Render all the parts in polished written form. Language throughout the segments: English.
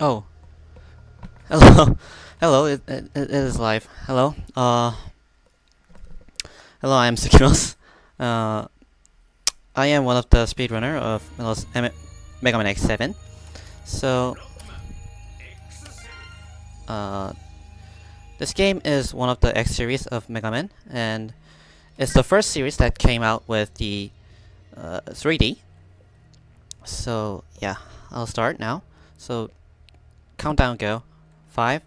Oh, hello, hello. It is live. Hello. Hello. I am sukimos. Uh, I am one of the speedrunner of Mega Man X7. So, uh, this game is one of the X series of Mega Man, and it's the first series that came out with the 3D. So yeah, I'll start now. So, countdown go. 5,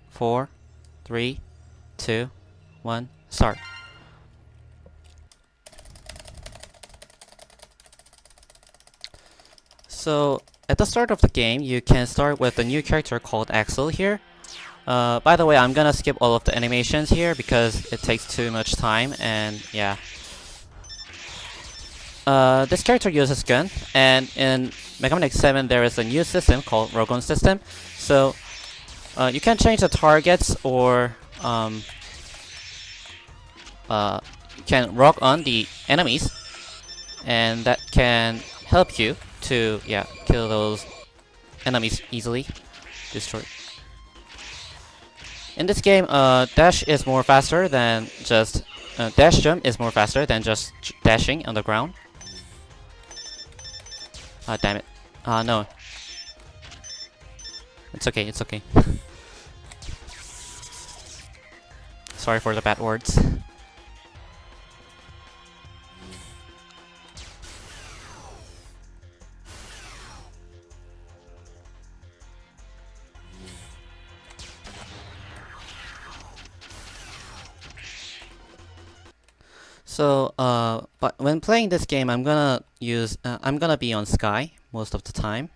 4, 3, 2, 1, start. So, at the start of the game, you can start with a new character called Axel here. By the way, I'm gonna skip all of the animations here because it takes too much time, and yeah. This character uses gun, and in Mega Man X7 there is a new system called Rogon system. So, you can change the targets, or you can rock on the enemies, and that can help you to kill those enemies easily. Destroy. In this game, dash is more faster than just dash jump is more faster than just dashing on the ground. Ah, damn it. No. It's okay, it's okay. Sorry for the bad words. So, but when playing this game, I'm gonna be on Sky most of the time.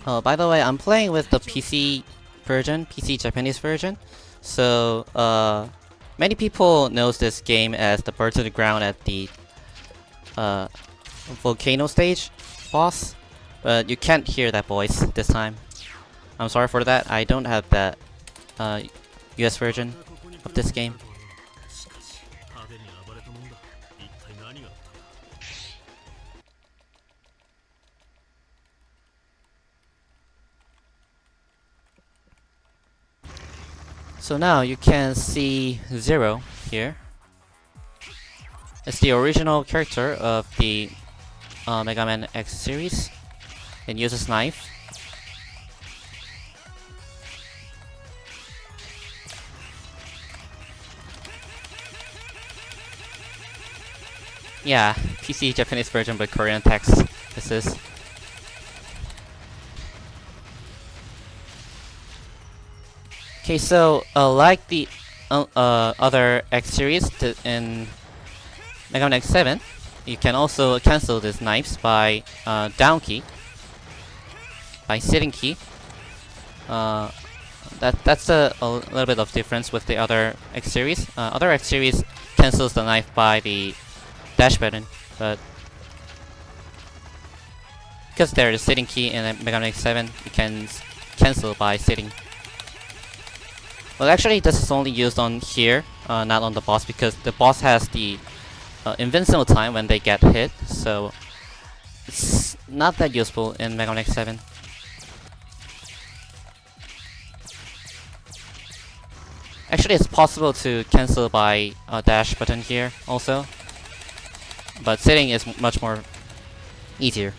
Oh, by the way, I'm playing with the PC version, PC Japanese version. So, many people knows this game as the Bird to the Ground at the volcano stage boss. But you can't hear that voice this time. I'm sorry for that. I don't have that US version of this game. So now you can see Zero here. It's the original character of the Mega Man X series. It uses knife. Yeah, PC Japanese version but Korean text. This is. Okay, so like the other X series in Mega Man X7, you can also cancel these knives by down key. By sitting key. That's a little bit of difference with the other X series. Other X series cancels the knife by the dash button, but because there is sitting key in Mega Man X7, you can cancel by sitting. Well, actually, this is only used on here, not on the boss, because the boss has the invincible time when they get hit, so it's not that useful in Mega Man X7. Actually, it's possible to cancel by a dash button here also, but sitting is much more easier.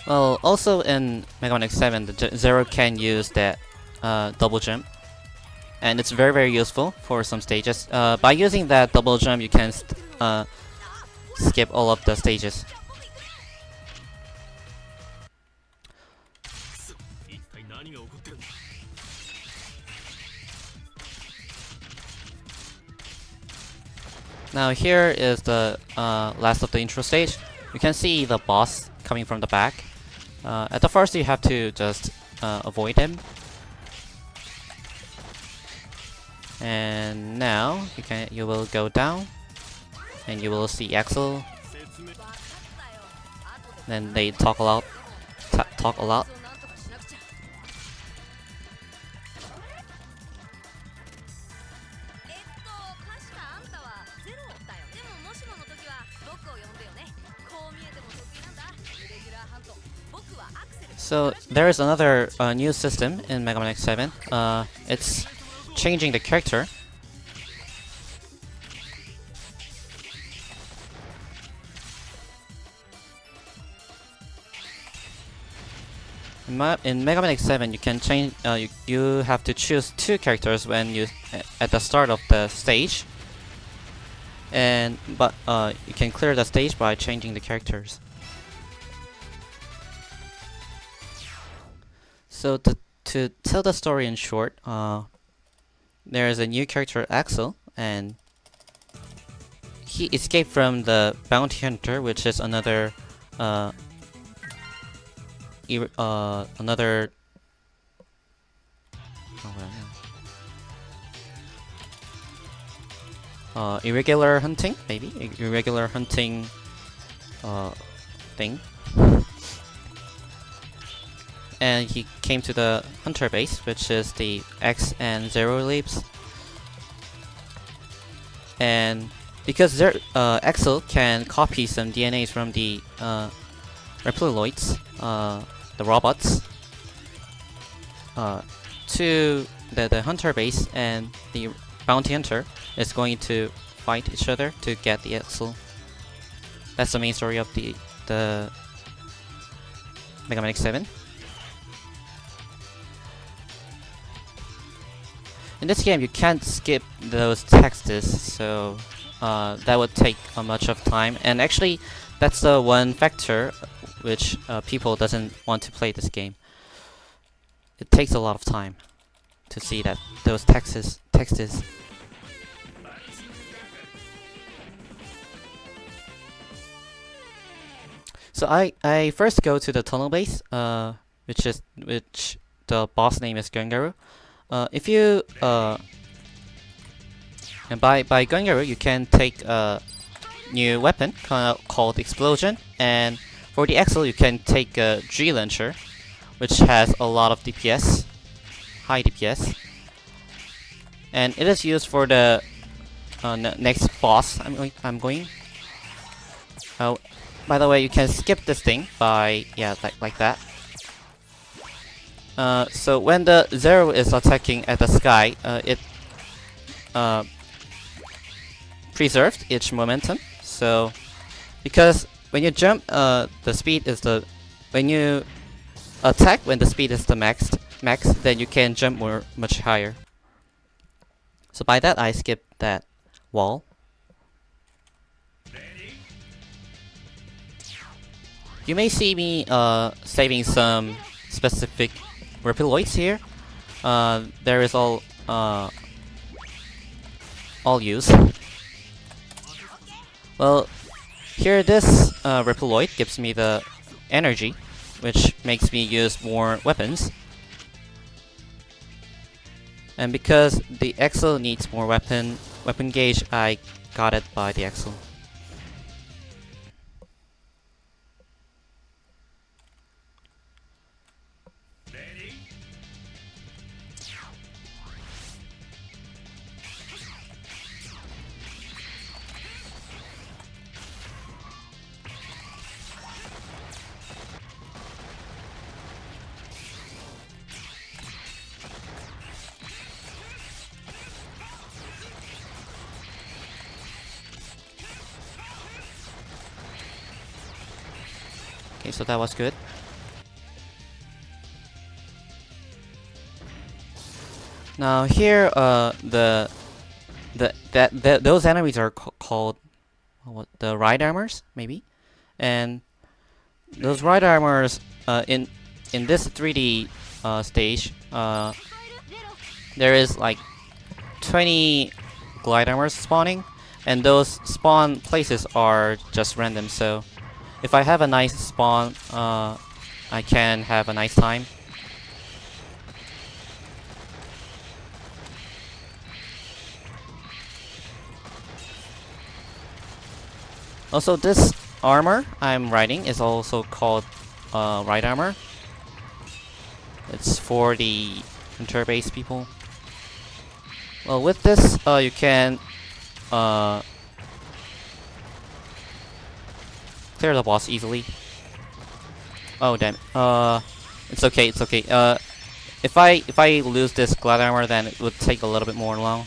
Well, also in Mega Man X7, the Zero can use that double jump, and it's very useful for some stages. By using that double jump, you can skip all of the stages. Now here is the last of the intro stage. You can see the boss coming from the back. At the first, you have to just avoid him. And now you will go down, and you will see Axel. Then they talk a lot. Talk a lot. So there is another new system in Mega Man X7. It's changing the character. In Mega Man X7, you can change. You have to choose two characters when you at the start of the stage, but you can clear the stage by changing the characters. So to tell the story in short, there is a new character, Axel, and he escaped from the bounty hunter, which is another irregular hunting, maybe irregular hunting thing. And he came to the hunter base, which is the X and Zero Leaps. And because Axel can copy some DNAs from the Reptiloids, the robots, to the hunter base, and the bounty hunter is going to fight each other to get the Axel. That's the main story of the Mega Man X7. In this game, you can't skip those texts, so that would take much of time. And actually, that's the one factor which people doesn't want to play this game. It takes a lot of time to see that those texts. So I first go to the tunnel base, which the boss name is Gangaru. If you and by Gangaru, you can take a new weapon called Explosion, and for the Axel you can take a G launcher, which has a lot of DPS, high DPS, and it is used for the next boss. I'm going. Oh, by the way, you can skip this thing by like that. So when the Zero is attacking at the sky, it preserved its momentum. So because when you jump, the speed is when you attack when the speed is the max, then you can jump much higher. So by that I skipped that wall. You may see me saving some specific Reptiloids here. There is all use. Well, here this Reptiloid gives me the energy, which makes me use more weapons. And because the Axel needs more weapon gauge, I got it by the Axel. Okay, so that was good. Now here, those enemies are called the ride armors, maybe, and those ride armors in this 3D stage, there is like 20 glide armors spawning, and those spawn places are just random. So if I have a nice spawn, I can have a nice time. Also, this armor I'm riding is also called ride armor. It's for the inter-base people. Well, with this, you can clear the boss easily. Oh damn! It's okay. It's okay. If I lose this glad armor, then it would take a little bit more long.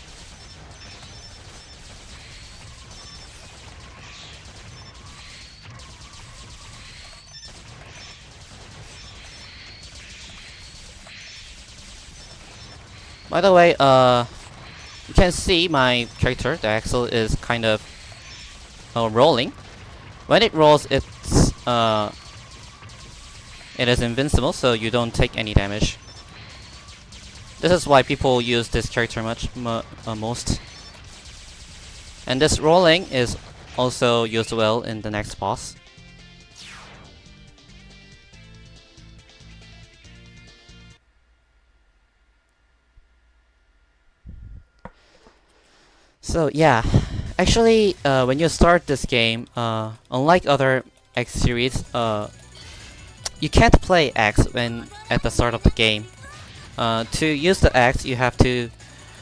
By the way, you can see my character, the Axel, is kind of rolling. When it rolls, it is invincible, so you don't take any damage. This is why people use this character most. And this rolling is also used well in the next boss. So yeah, actually, when you start this game, unlike other X series, you can't play X when at the start of the game. To use the X, you have to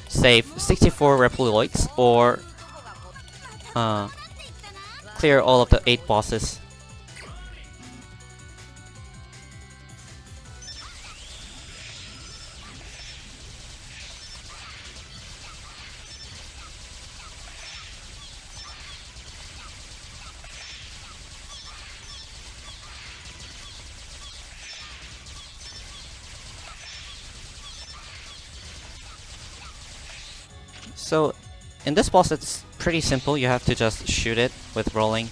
save 64 Reploids or clear all of the 8 bosses. So, in this boss, it's pretty simple. You have to just shoot it with rolling.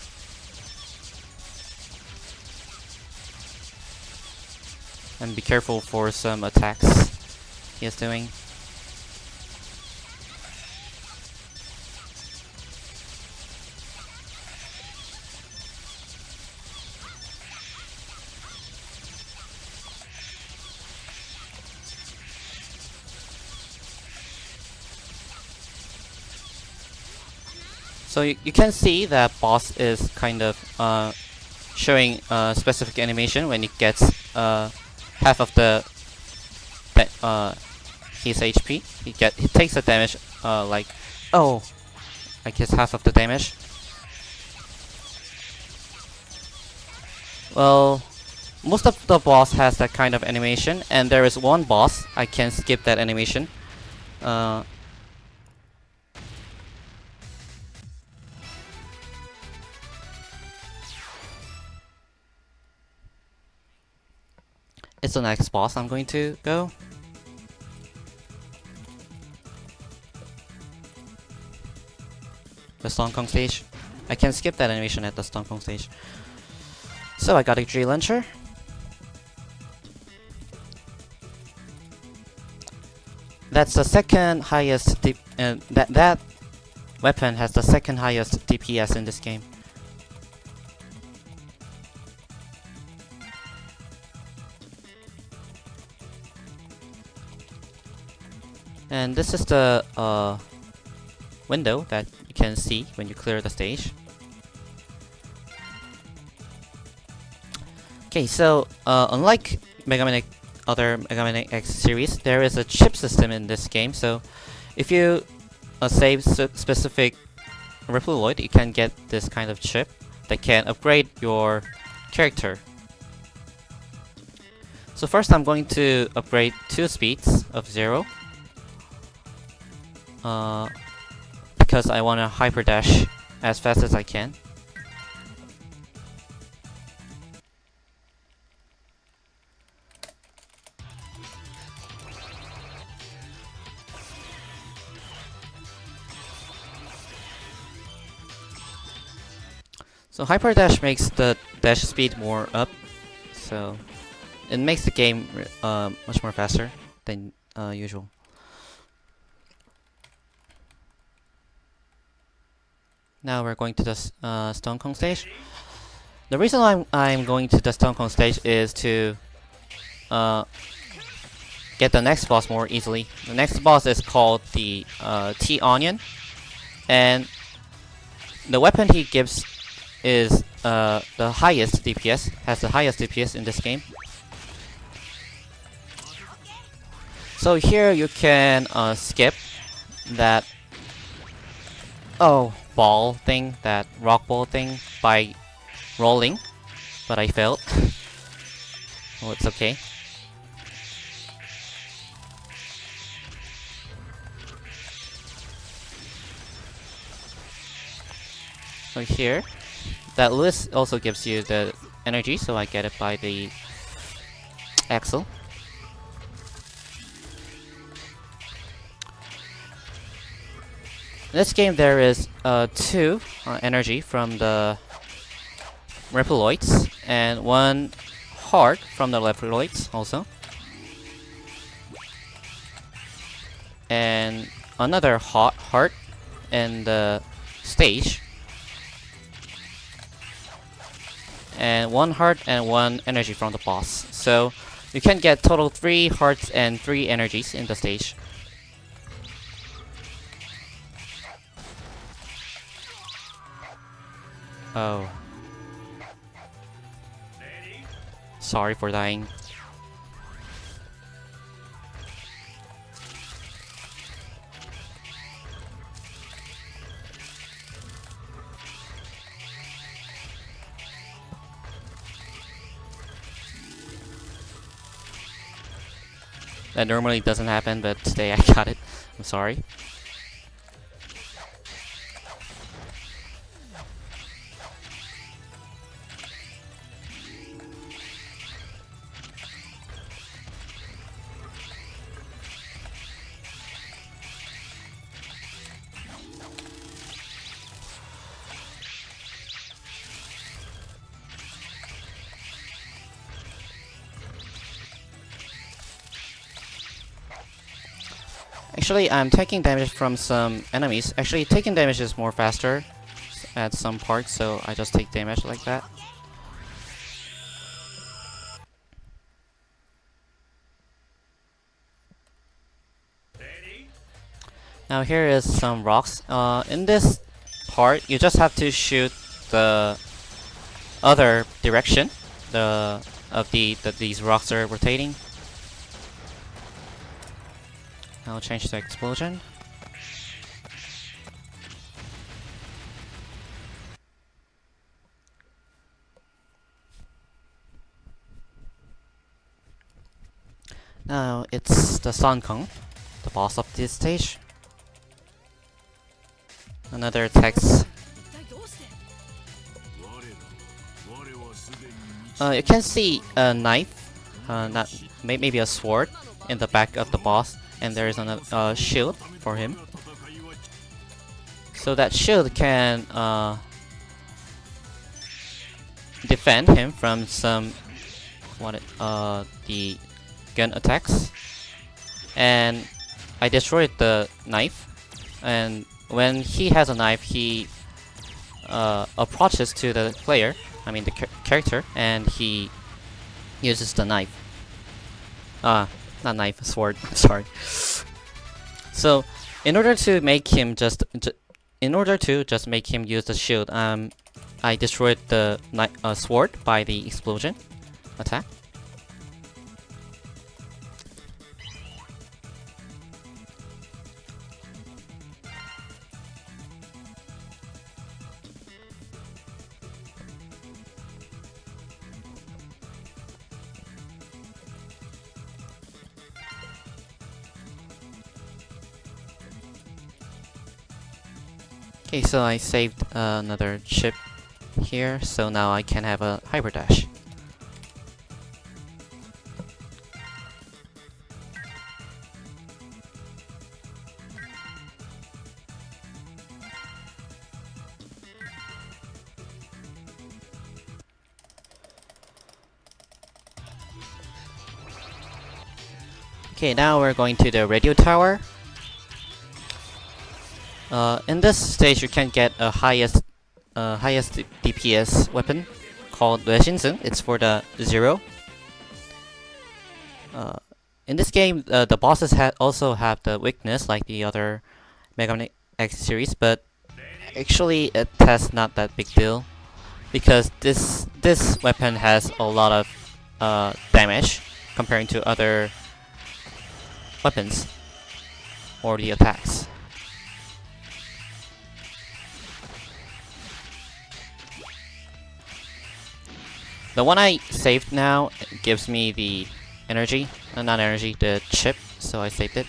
And be careful for some attacks he is doing. So you can see that boss is kind of showing specific animation when it gets half of the his HP. He takes the damage like I guess half of the damage. Well, most of the boss has that kind of animation, and there is one boss I can skip that animation. It's the next boss I'm going to go. The Stone Kong stage. I can skip that animation at the Stone Kong stage. So I got a G launcher. That's the second highest that weapon has the second highest DPS in this game. And this is the window that you can see when you clear the stage. Okay, so unlike other Mega Man X series, there is a chip system in this game. So if you save specific Reploid, you can get this kind of chip that can upgrade your character. So first I'm going to upgrade 2 speeds of 0. Because I want to hyper dash as fast as I can. So hyper dash makes the dash speed more up, so it makes the game much more faster than usual. Now we're going to the Stone Kong stage. The reason I'm going to the Stone Kong stage is to get the next boss more easily. The next boss is called the T-Onion, and the weapon he gives is the highest DPS, has the highest DPS in this game. So here you can skip that ball thing, that rock ball thing, by rolling, but I failed. Oh, it's okay. So here, that list also gives you the energy, so I get it by the axle. In this game there is 2 energy from the Reploids and 1 heart from the Reploids also. And another heart in the stage. And 1 heart and 1 energy from the boss. So you can get total 3 hearts and 3 energies in the stage. Oh. Sorry for dying. That normally doesn't happen, but today I got it. I'm sorry. Actually, I'm taking damage from some enemies. Actually, taking damage is more faster at some parts, so I just take damage like that. Now here is some rocks. In this part, you just have to shoot the other direction that these rocks are rotating. I'll change the explosion. Now it's the Sun Kong, the boss of this stage. Another text. You can see a knife, maybe a sword, in the back of the boss. And there is a shield for him. So that shield can defend him from some the gun attacks. And I destroyed the knife. And when he has a knife, he approaches to the player, I mean the character, and he uses the knife. Not knife, sword. I'm sorry. So, in order to make him just make him use the shield, I destroyed the sword by the explosion attack. Okay, so I saved another ship here, so now I can have a hyper dash. Okay, now we're going to the radio tower. In this stage, you can get a highest DPS weapon called Shinzun. It's for the 0. In this game, the bosses also have the weakness like the other Mega Man X series, but actually it has not that big deal. because this weapon has a lot of damage comparing to other weapons or the attacks. The one I saved now gives me the energy, not energy, the chip, so I saved it.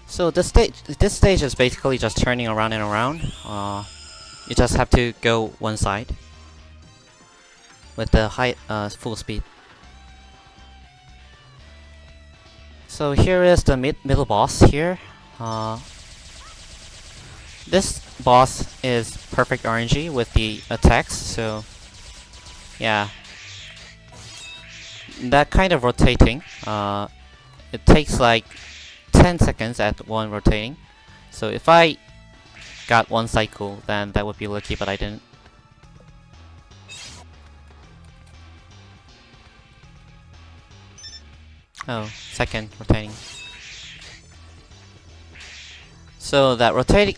So this stage is basically just turning around and around. You just have to go one side with the high full speed. So here is the middle boss here. This boss is perfect RNG with the attacks, so yeah. That kind of rotating, it takes like 10 seconds at one rotating. So if I got one cycle, then that would be lucky, but I didn't. Oh, second rotating. So that rotating,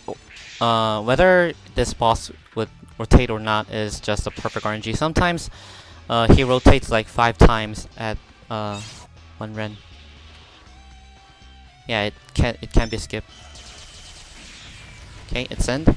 whether this boss would rotate or not is just a perfect RNG. Sometimes he rotates like 5 times at one run. Yeah, it can be skipped. Okay, it's end.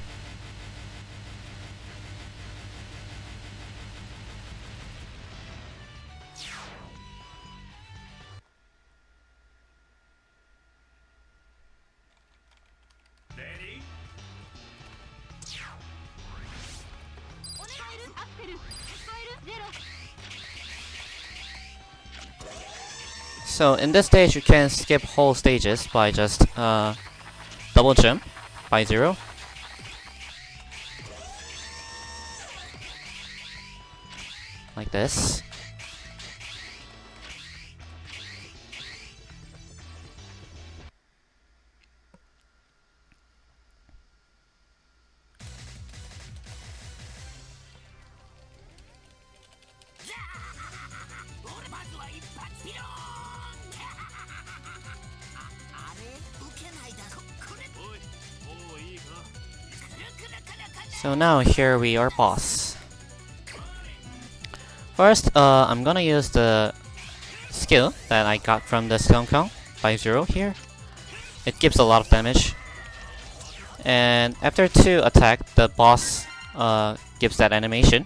So in this stage you can skip whole stages by just double jump by 0. Like this. So now here we are boss. First, I'm gonna use the skill that I got from the Sukimos by 0 here. It gives a lot of damage. And after 2 attack, the boss gives that animation.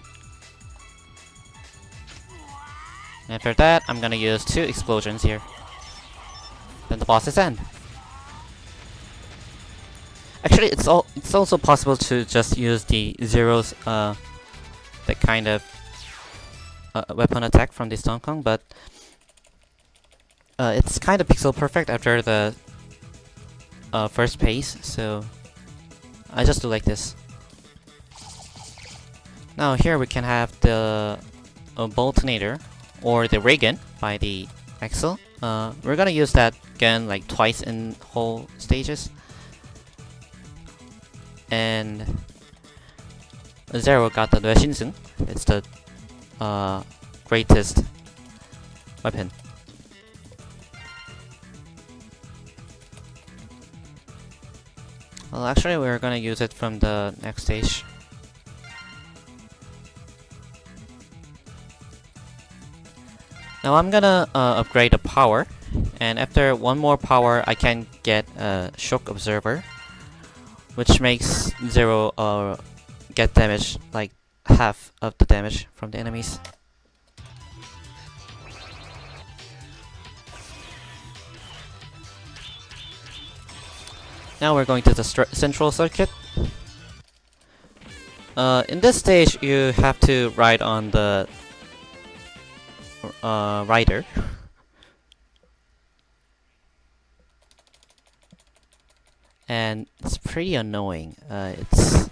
After that, I'm gonna use 2 explosions here. Then the boss is end. Actually, it's also possible to just use the zeros, that kind of weapon attack from this Donkey Kong, but it's kind of pixel perfect after the first phase, so I just do like this. Now here we can have the Boltonator or the ray gun by the Axel. We're gonna use that gun like twice in whole stages. And Zero got the Nueshinsun. It's the greatest weapon. Well, actually, we're gonna use it from the next stage. Now I'm gonna upgrade the power, and after one more power, I can get a Shock Observer, which makes Zero get damage, like half of the damage from the enemies. Now we're going to the central circuit. In this stage, you have to ride on the rider. And it's pretty annoying. It's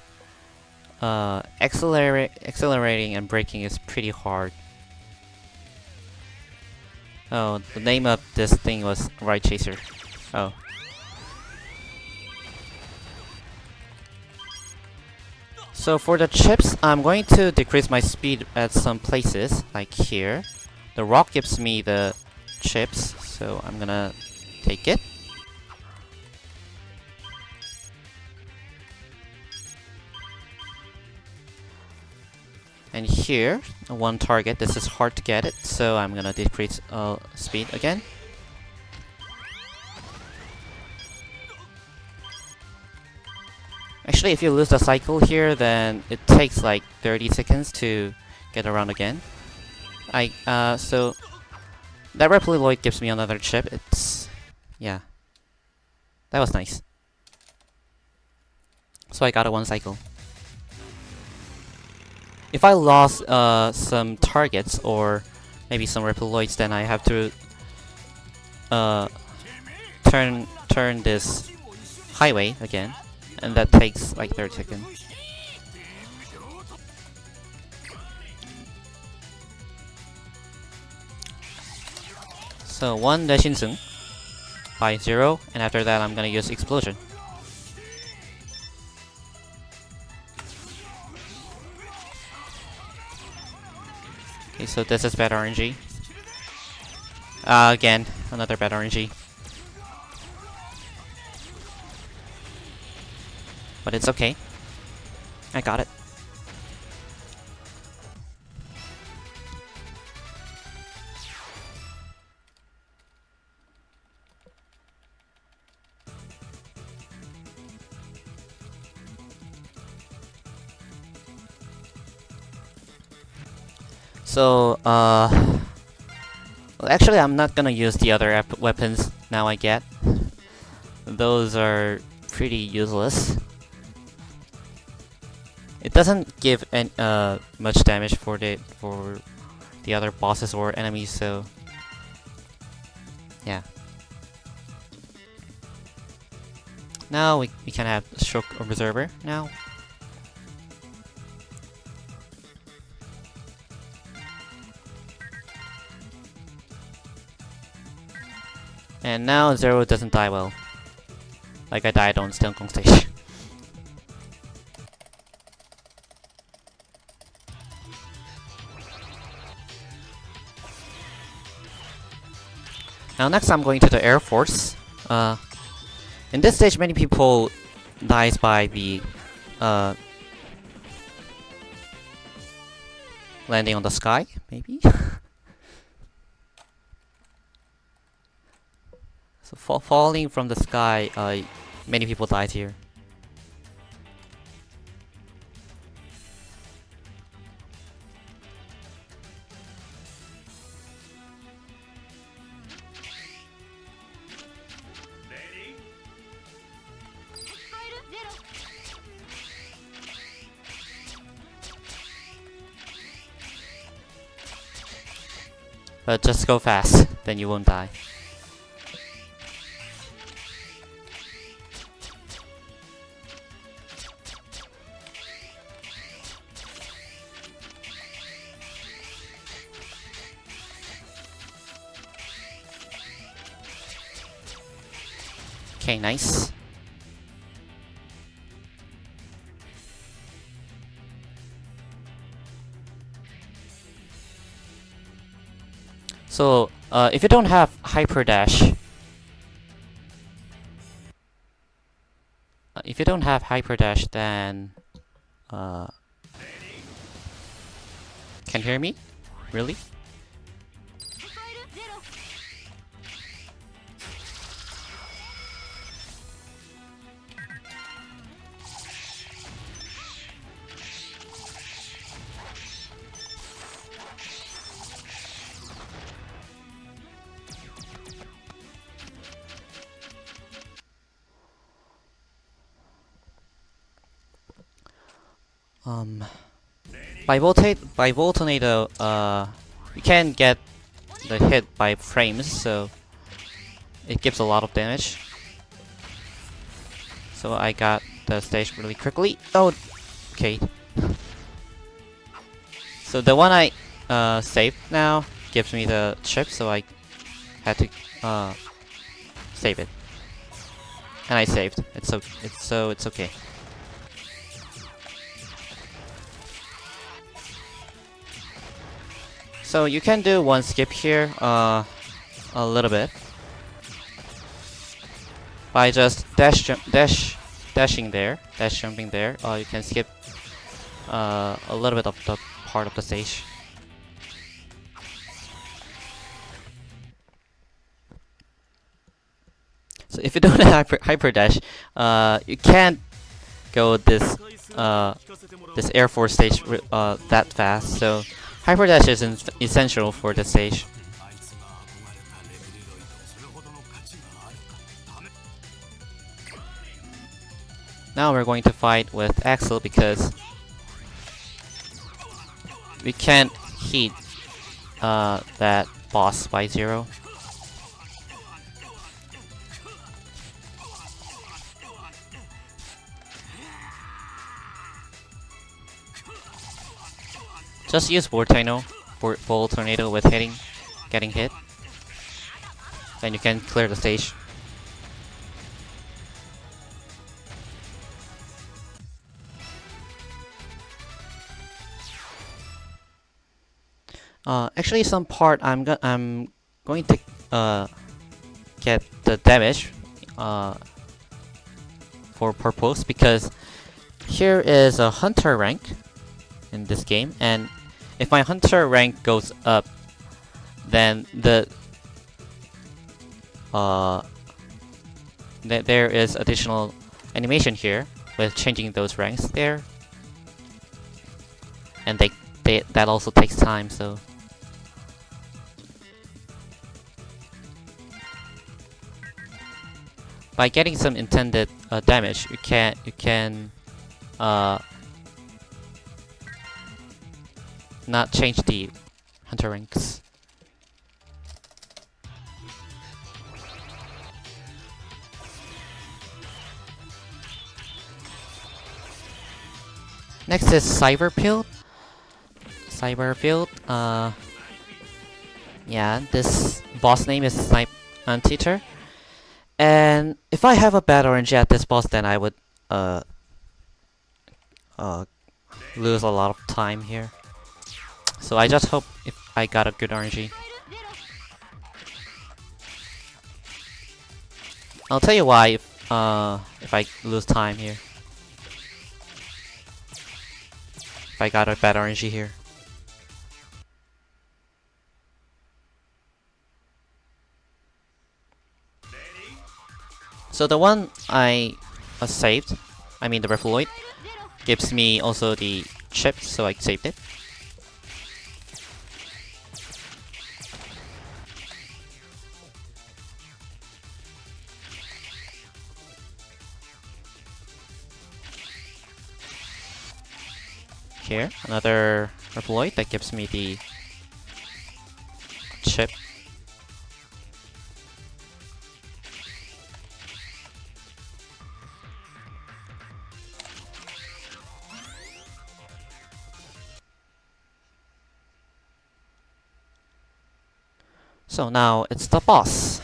accelerating and braking is pretty hard. Oh, the name of this thing was Ride Chaser. Oh. So for the chips, I'm going to decrease my speed at some places, like here. The rock gives me the chips, so I'm gonna take it. And here, one target, this is hard to get it, so I'm gonna decrease speed again. Actually, if you lose the cycle here, then it takes like 30 seconds to get around again. So that Reploid gives me another chip. Yeah, that was nice. So I got a 1 cycle. If I lost some targets or maybe some Reploids, then I have to turn this highway again, and that takes like 30 seconds. So 1 Deshinsung by 0, and after that I'm gonna use Explosion. Okay, so this is bad RNG. Again, another bad RNG. But it's okay. I got it. So, well, actually I'm not gonna use the other weapons now I get. Those are pretty useless. It doesn't give much damage for the other bosses or enemies, so yeah. Now we can have Shock Observer now. And now Zero doesn't die well. Like I died on Stone Kong stage. Now next I'm going to the Air Force. In this stage many people dies by the landing on the sky, maybe? So falling from the sky, many people died here. But just go fast, then you won't die. Okay, nice. So, if you don't have Hyper Dash, then can you hear me? Really? By Voltornado, you can get the hit by frames, so it gives a lot of damage. So I got the stage really quickly. Oh, okay. So the one I saved now gives me the chip, so I had to save it, and I saved. It's okay. So you can do one skip here, a little bit, by just dashing there, dash jumping there. You can skip a little bit of the part of the stage. So if you don't have hyper dash, you can't go this Air Force stage that fast. So hyper dash is essential for this stage. Now we're going to fight with Axel because we can't hit that boss by 0. Just use Voltornado with getting hit. Then you can clear the stage. Actually, some part I'm going to get the damage for purpose, because here is a hunter rank in this game, and if my hunter rank goes up, then there is additional animation here with changing those ranks there, and that also takes time. So by getting some intended damage, you can not change the hunter ranks. Next is Cyberfield. Yeah, this boss name is Snipe Anteater. And if I have a bad RNG at this boss, then I would lose a lot of time here. So I just hope if I got a good RNG. I'll tell you why if I lose time here. If I got a bad RNG here. So the one I saved, I mean the Refloid, gives me also the chip, so I saved it. Here, another Refloid that gives me the chip. So now it's the boss.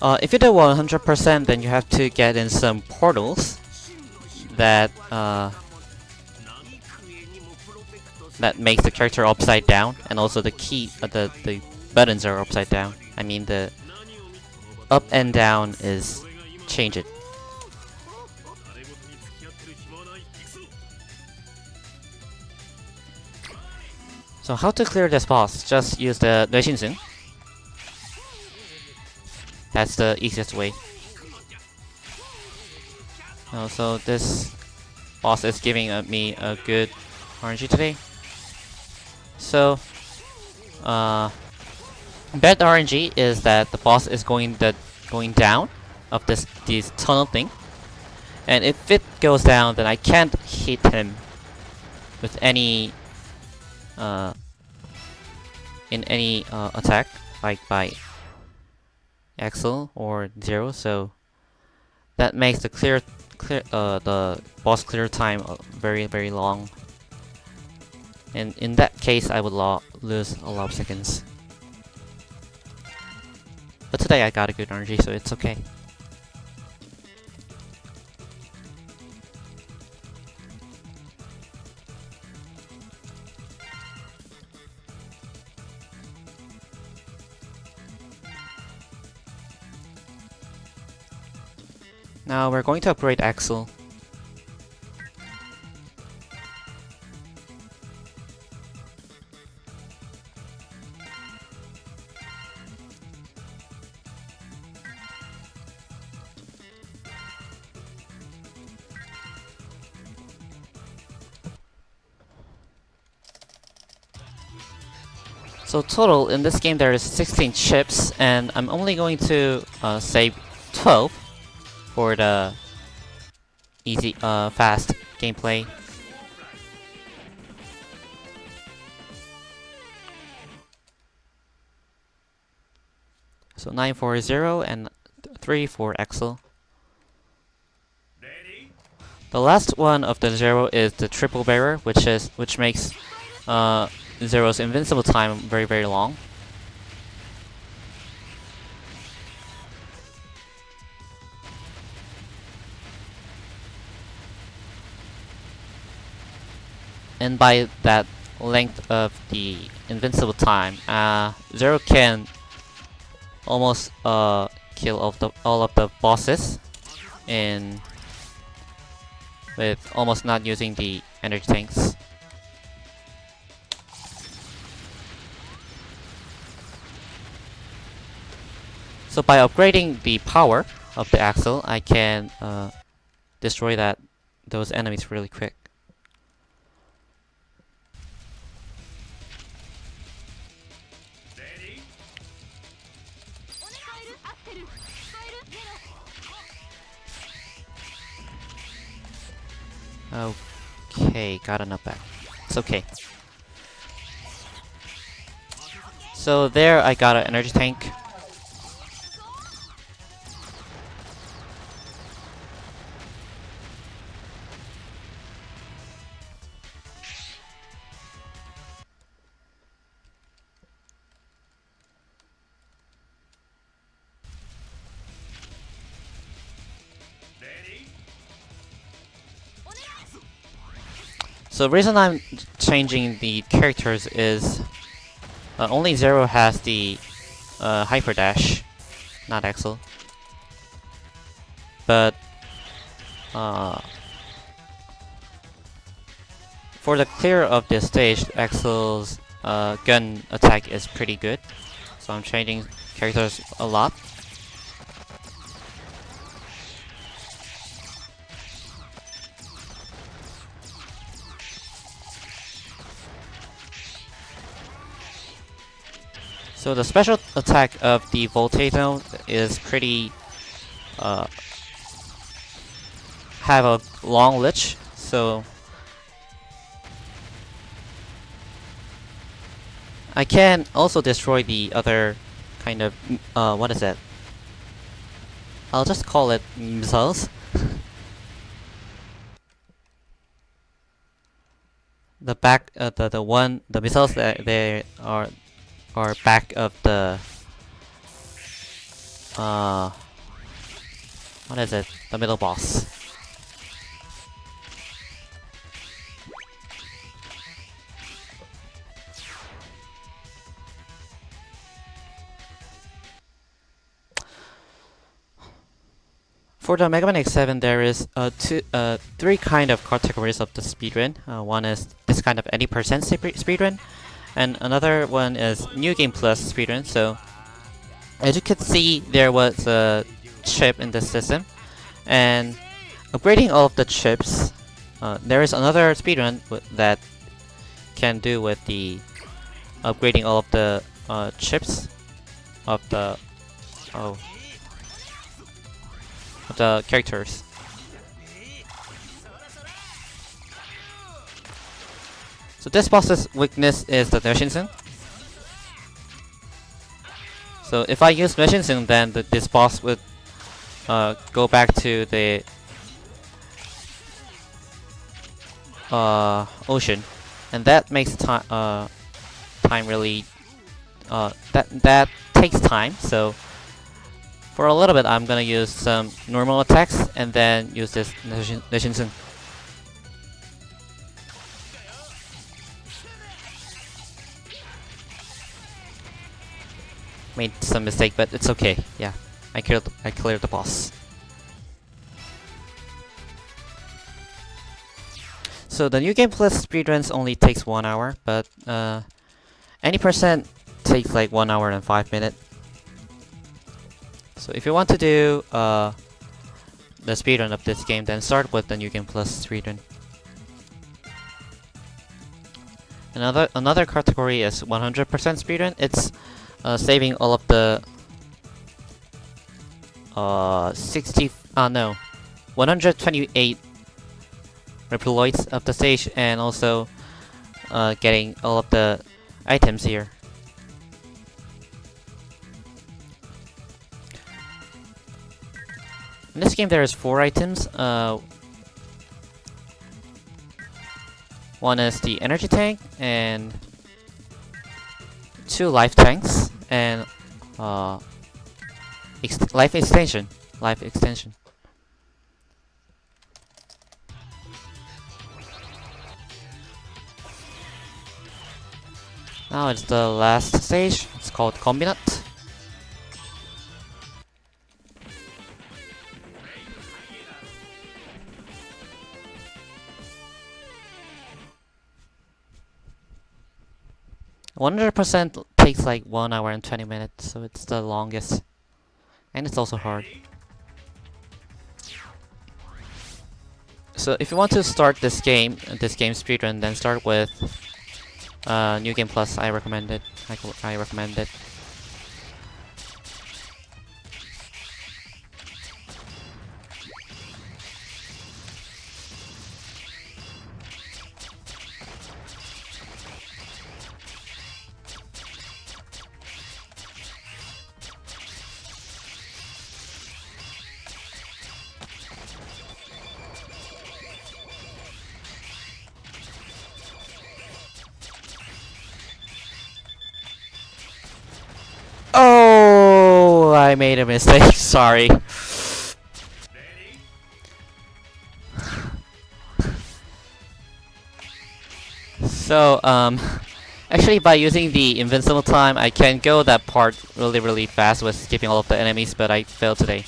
If you do 100%, then you have to get in some portals that makes the character upside down, and also the key, the buttons are upside down. I mean the up and down is change it. So how to clear this boss? Just use the Neushinsun. That's the easiest way. So this boss is giving me a good RNG today. So bad RNG is that the boss is going down of this tunnel thing, and if it goes down, then I can't hit him with any in any attack, like by Axel or 0. So that makes the the boss clear time very long, and in that case I would lose a lot of seconds. But today I got a good RNG, so it's okay. Now we're going to upgrade Axel. So total in this game there is 16 chips, and I'm only going to save 12 for the easy, fast gameplay. So 940 and 3 for Axel. The last one of the Zero is the triple barrier, which makes Zero's invincible time very, very long. And by that length of the invincible time, Zero can almost kill all of the bosses with almost not using the energy tanks. So by upgrading the power of the Axel, I can destroy those enemies really quick. Okay, got enough back. It's okay. So there I got an energy tank. So the reason I'm changing the characters is only Zero has the hyper dash, not Axel. But for the clear of this stage, Axel's gun attack is pretty good. So I'm changing characters a lot. So the special attack of the Voltato is pretty have a long lich, so I can also destroy the other kind of what is it? I'll just call it missiles. The missiles that they are back of the what is it? The middle boss. For the Mega Man X7, there is three kind of categories of the speedrun. One is this kind of any percent speedrun, and another one is New Game Plus speedrun. So, as you can see, there was a chip in the system, and upgrading all of the chips, there is another speedrun that can do with the upgrading all of the chips of the characters. So this boss's weakness is the Meshinsun. So if I use Meshinsun, then this boss would go back to the ocean, and that makes time really that takes time. So for a little bit, I'm gonna use some normal attacks and then use this Meshinsun. Made some mistake, but it's okay. Yeah, I cleared the boss. So the New Game Plus speedruns only takes 1 hour, but any percent takes like 1 hour and 5 minutes. So if you want to do the speedrun of this game, then start with the New Game Plus speedrun. Another category is 100% speedrun. It's saving all of the 128 reploids of the stage, and also getting all of the items here. In this game there is 4 items. One is the energy tank, and 2 life tanks, and life extension. Now it's the last stage. It's called Combinat. "100% takes like 1 hour and 20 minutes, so it's the longest. And it's also hard. So if you want to start this game speedrun, then start with New Game Plus. I recommend it. I recommend it. Oh, I made a mistake. Sorry. So, actually by using the invincible time, I can go that part really fast with skipping all of the enemies, but I failed today.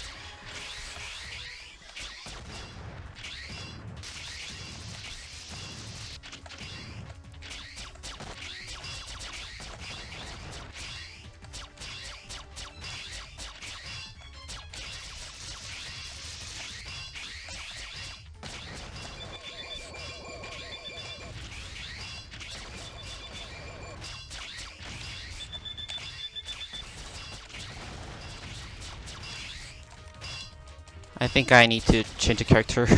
I think I need to change the character.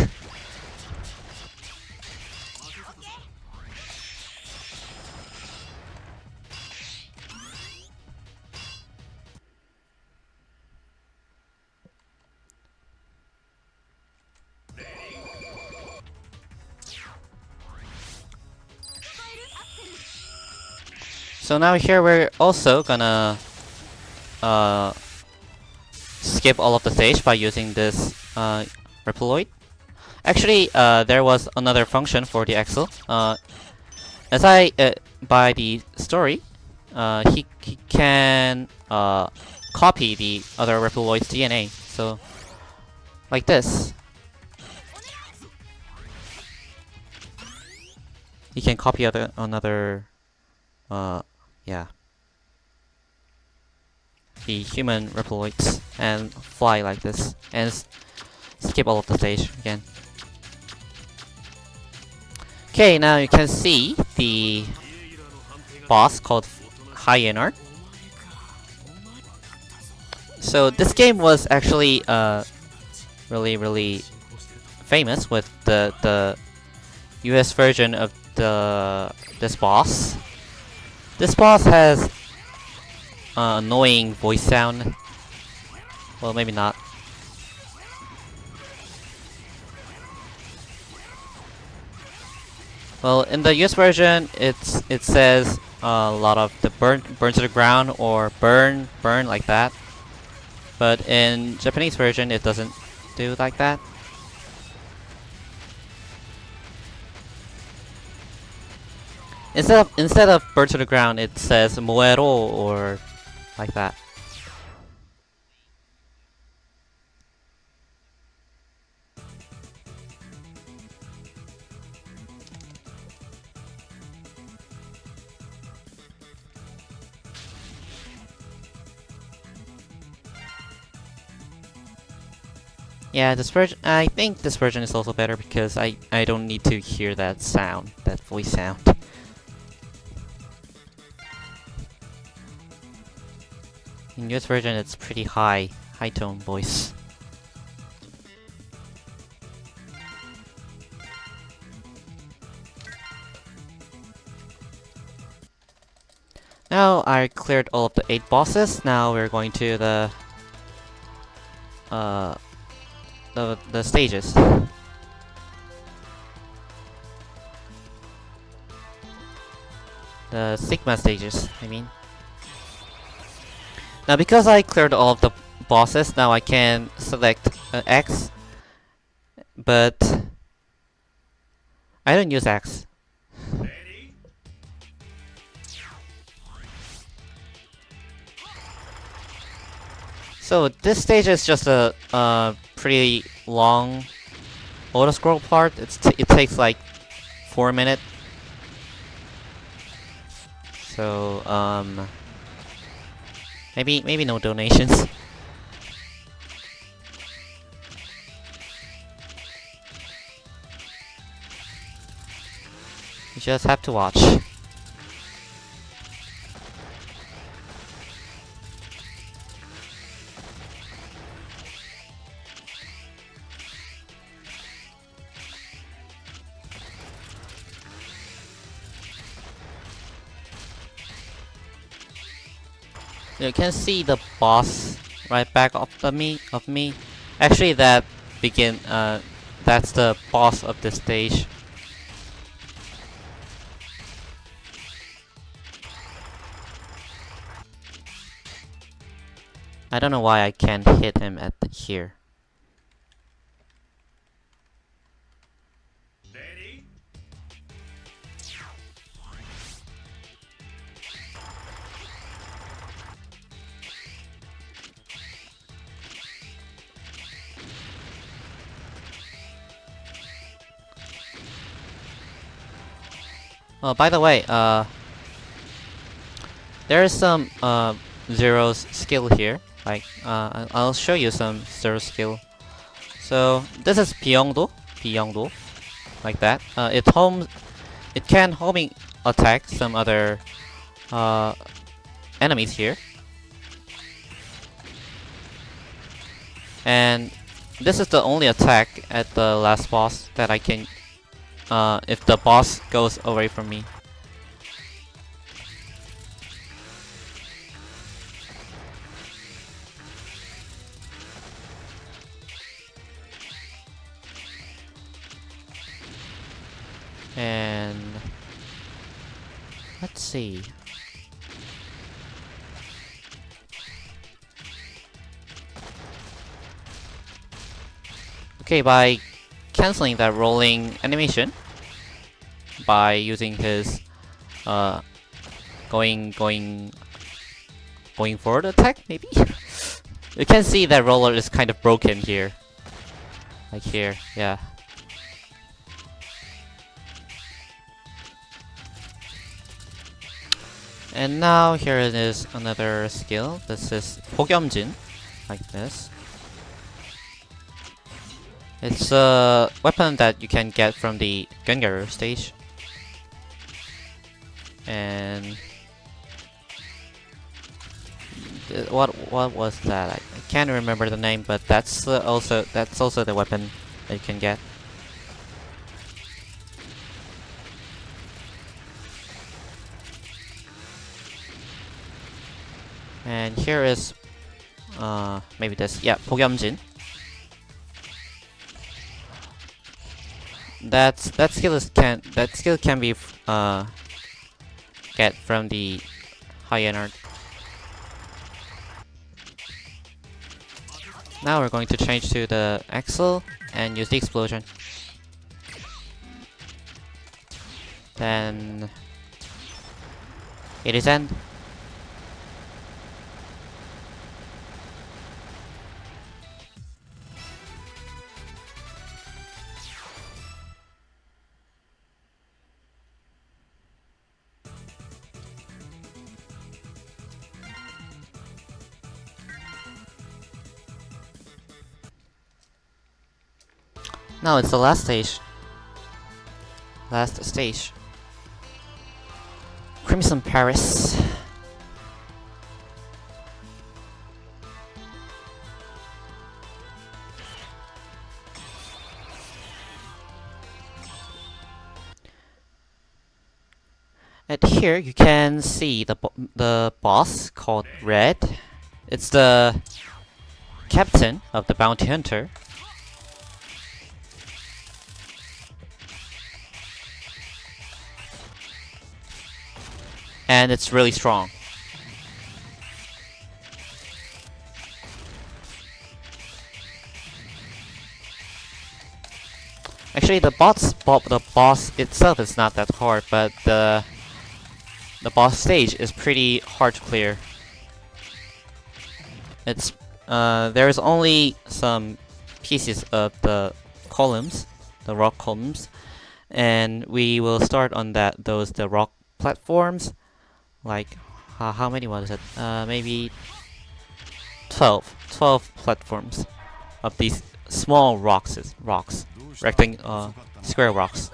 So now here we're also gonna skip all of the stage by using this Reploid. Actually, there was another function for the Axel. As I by the story, he can copy the other Reploid's DNA. So like this, he can copy another yeah, the human Reploids and fly like this and skip all of the stage again. Okay, now you can see the boss called Hyenar. So this game was actually really famous with the US version of this boss. This boss has annoying voice sound. Well, maybe not. Well, in the US version, it says a lot of the burn to the ground or burn like that. But in Japanese version, it doesn't do like that. Instead of burn to the ground, it says moero or like that. Yeah, this version. I think this version is also better because I don't need to hear that sound, that voice sound. In this version, it's pretty high tone voice. Now I cleared all of the 8 bosses. Now we're going to uh the stages. The Sigma stages, I mean. Now because I cleared all of the bosses, now I can select X, but I don't use X. So this stage is just a pretty long auto scroll part. It takes like 4 minutes. So maybe no donations. You just have to watch. You can see the boss right back of me. Actually, that's the boss of the stage. I don't know why I can't hit him at here. Oh, by the way, there is some Zero's skill here. Like, I'll show you some Zero skill. So this is Byongdo, like that. It can homing attack some other enemies here, and this is the only attack at the last boss that I can. If the boss goes away from me. And let's see. Okay, by canceling that rolling animation, by using his going forward attack, maybe. You can see that roller is kind of broken here, like here, yeah. And now here it is another skill. This is 폭염진, like this. It's a weapon that you can get from the Gungaru stage. And what was that? I can't remember the name, but that's also the weapon that you can get. And here is maybe this, yeah, 폭염진. That skill can be get from the high-end art. Now we're going to change to the Axle and use the explosion. Then it is end. No, it's the last stage. Last stage. Crimson Paris. And here you can see the boss called Red. It's the captain of the bounty hunter. And it's really strong. Actually, the boss itself is not that hard, but the boss stage is pretty hard to clear. It's there's only some pieces of the columns, the rock columns, and we will start on the rock platforms. Like how many was it? Maybe 12 platforms of these small rocks, square rocks.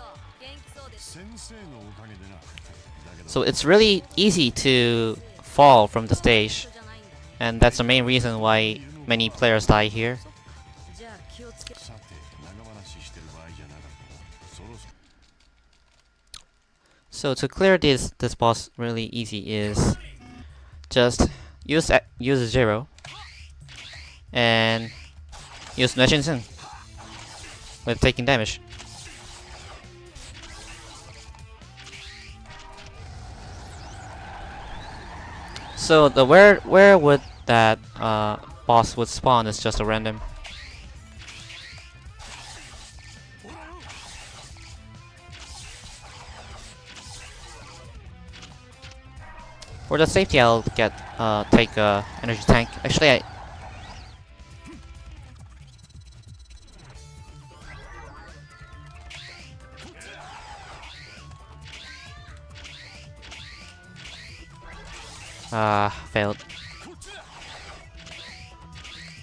So it's really easy to fall from the stage, and that's the main reason why many players die here. So to clear this boss really easy is just use 0 and use Meshinsen with taking damage. So the where would that boss would spawn is just a random. For the safety, I'll take a energy tank. Actually, failed.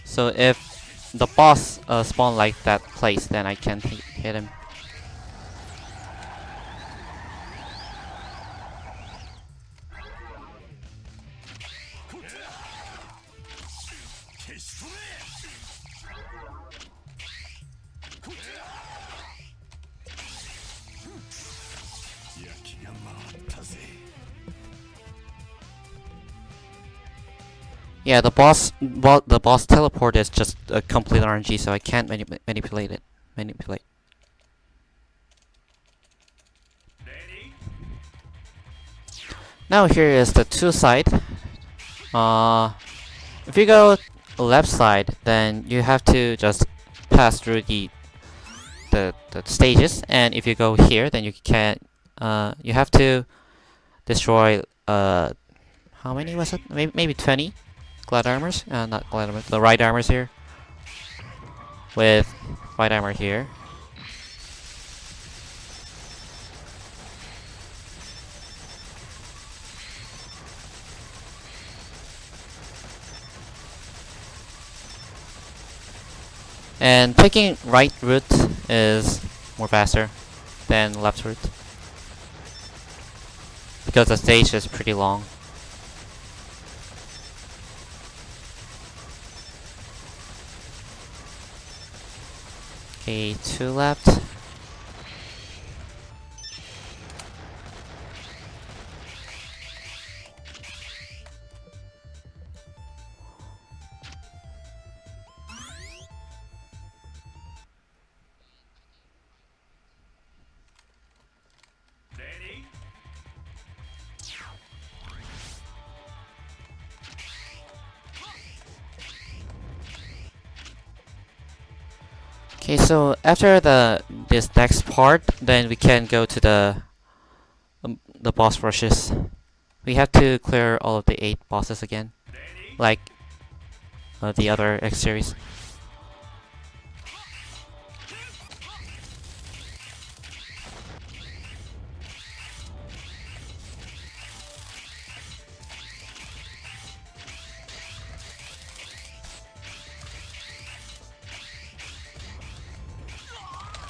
So if the boss spawn like that place, then I can hit him. Yeah, the boss teleport is just a complete RNG, so I can't manipulate it. Now here is the two side. If you go left side, then you have to just pass through the stages, and if you go here, then you can you have to destroy how many was it? Maybe 20 glad armors. Not glad armors. The right armors here. With right armor here. And taking right route is more faster than left route, because the stage is pretty long. Okay, 2 left. Okay, so after this next part, then we can go to the boss rushes. We have to clear all of the 8 bosses again, like the other X series.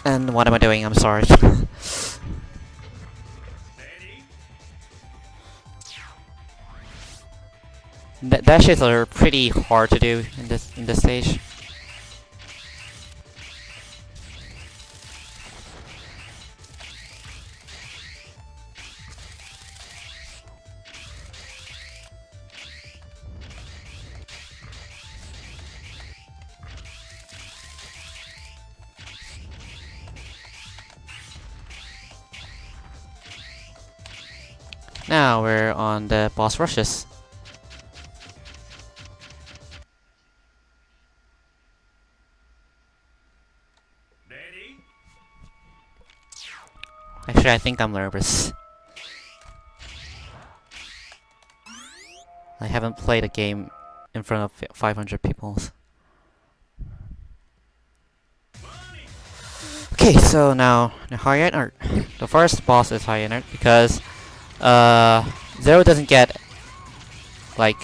And what am I doing? I'm sorry. Dashes are pretty hard to do in this stage. Now we're on the boss rushes. Actually, I think I'm nervous. I haven't played a game in front of 500 people. Okay, so now the high art. The first boss is high art because Zero doesn't get like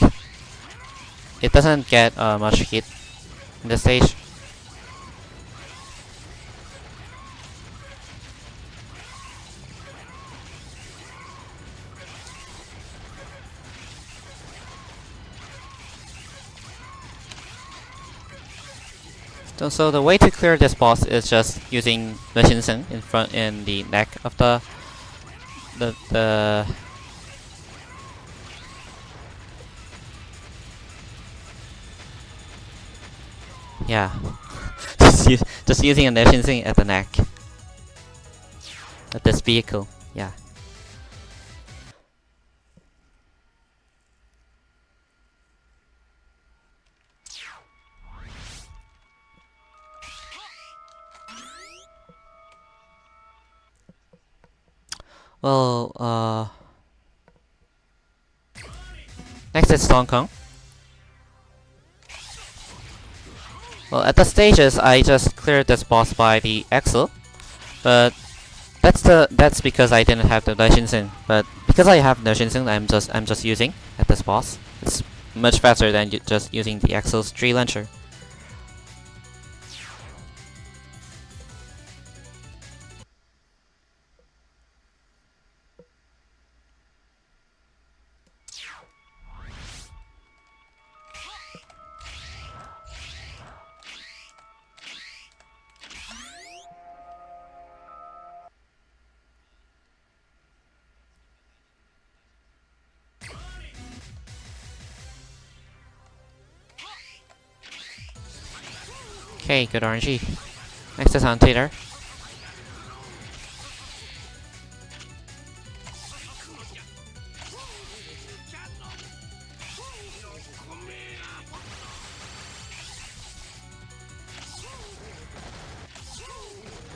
it doesn't get much hit in this stage. So the way to clear this boss is just using the Shinsen in the neck of the yeah. just using a Shinsen at the neck of this vehicle. Yeah. Well, next is Hong Kong. Well, at the stages, I just cleared this boss by the Excel, but that's because I didn't have the Shinsen. But because I have no Shinsen, I'm just using at this boss. It's much faster than just using the Excel's tree launcher. Okay, good RNG. Next is Hunter.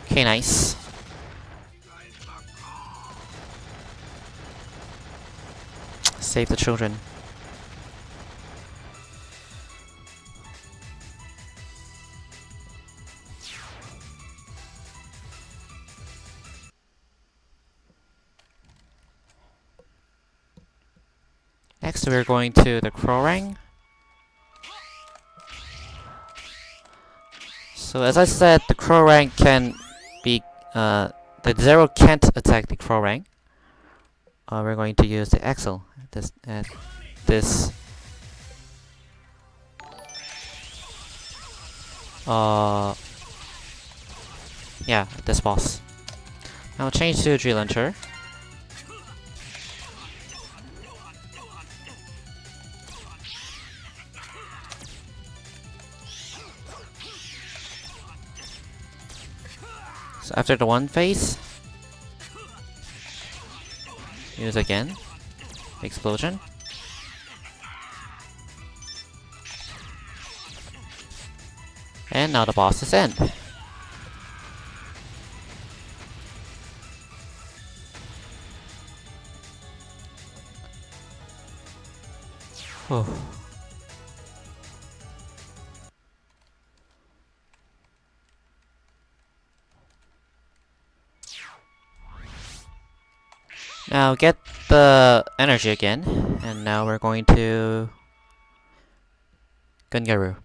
Okay, nice. Save the children. Next, we're going to the Krorang. So as I said, the Krorang can be the Zero can't attack the Krorang. We're going to use the Excel. This yeah, this boss. Now change to Tree Launcher. So after the one phase, use again, explosion. And now the boss is in. Oh. Now get the energy again, and now we're going to Gungaru.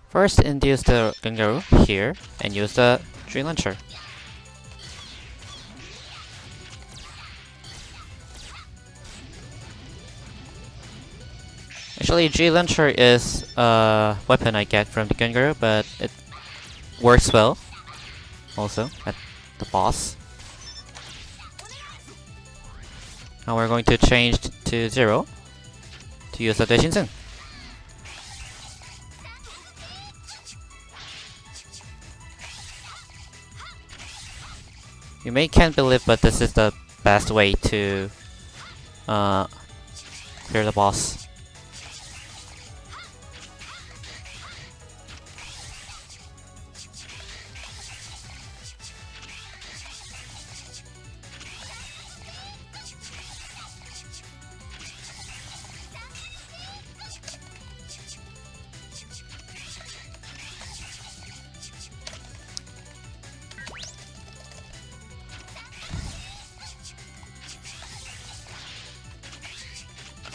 First, induce the Gungaru here and use the Tree Launcher. Actually, Tree Launcher is a weapon I get from the Gungaru, but it works well also at the boss. Now we're going to change to 0 to use the Daishinzen. Can't believe, but this is the best way to clear the boss.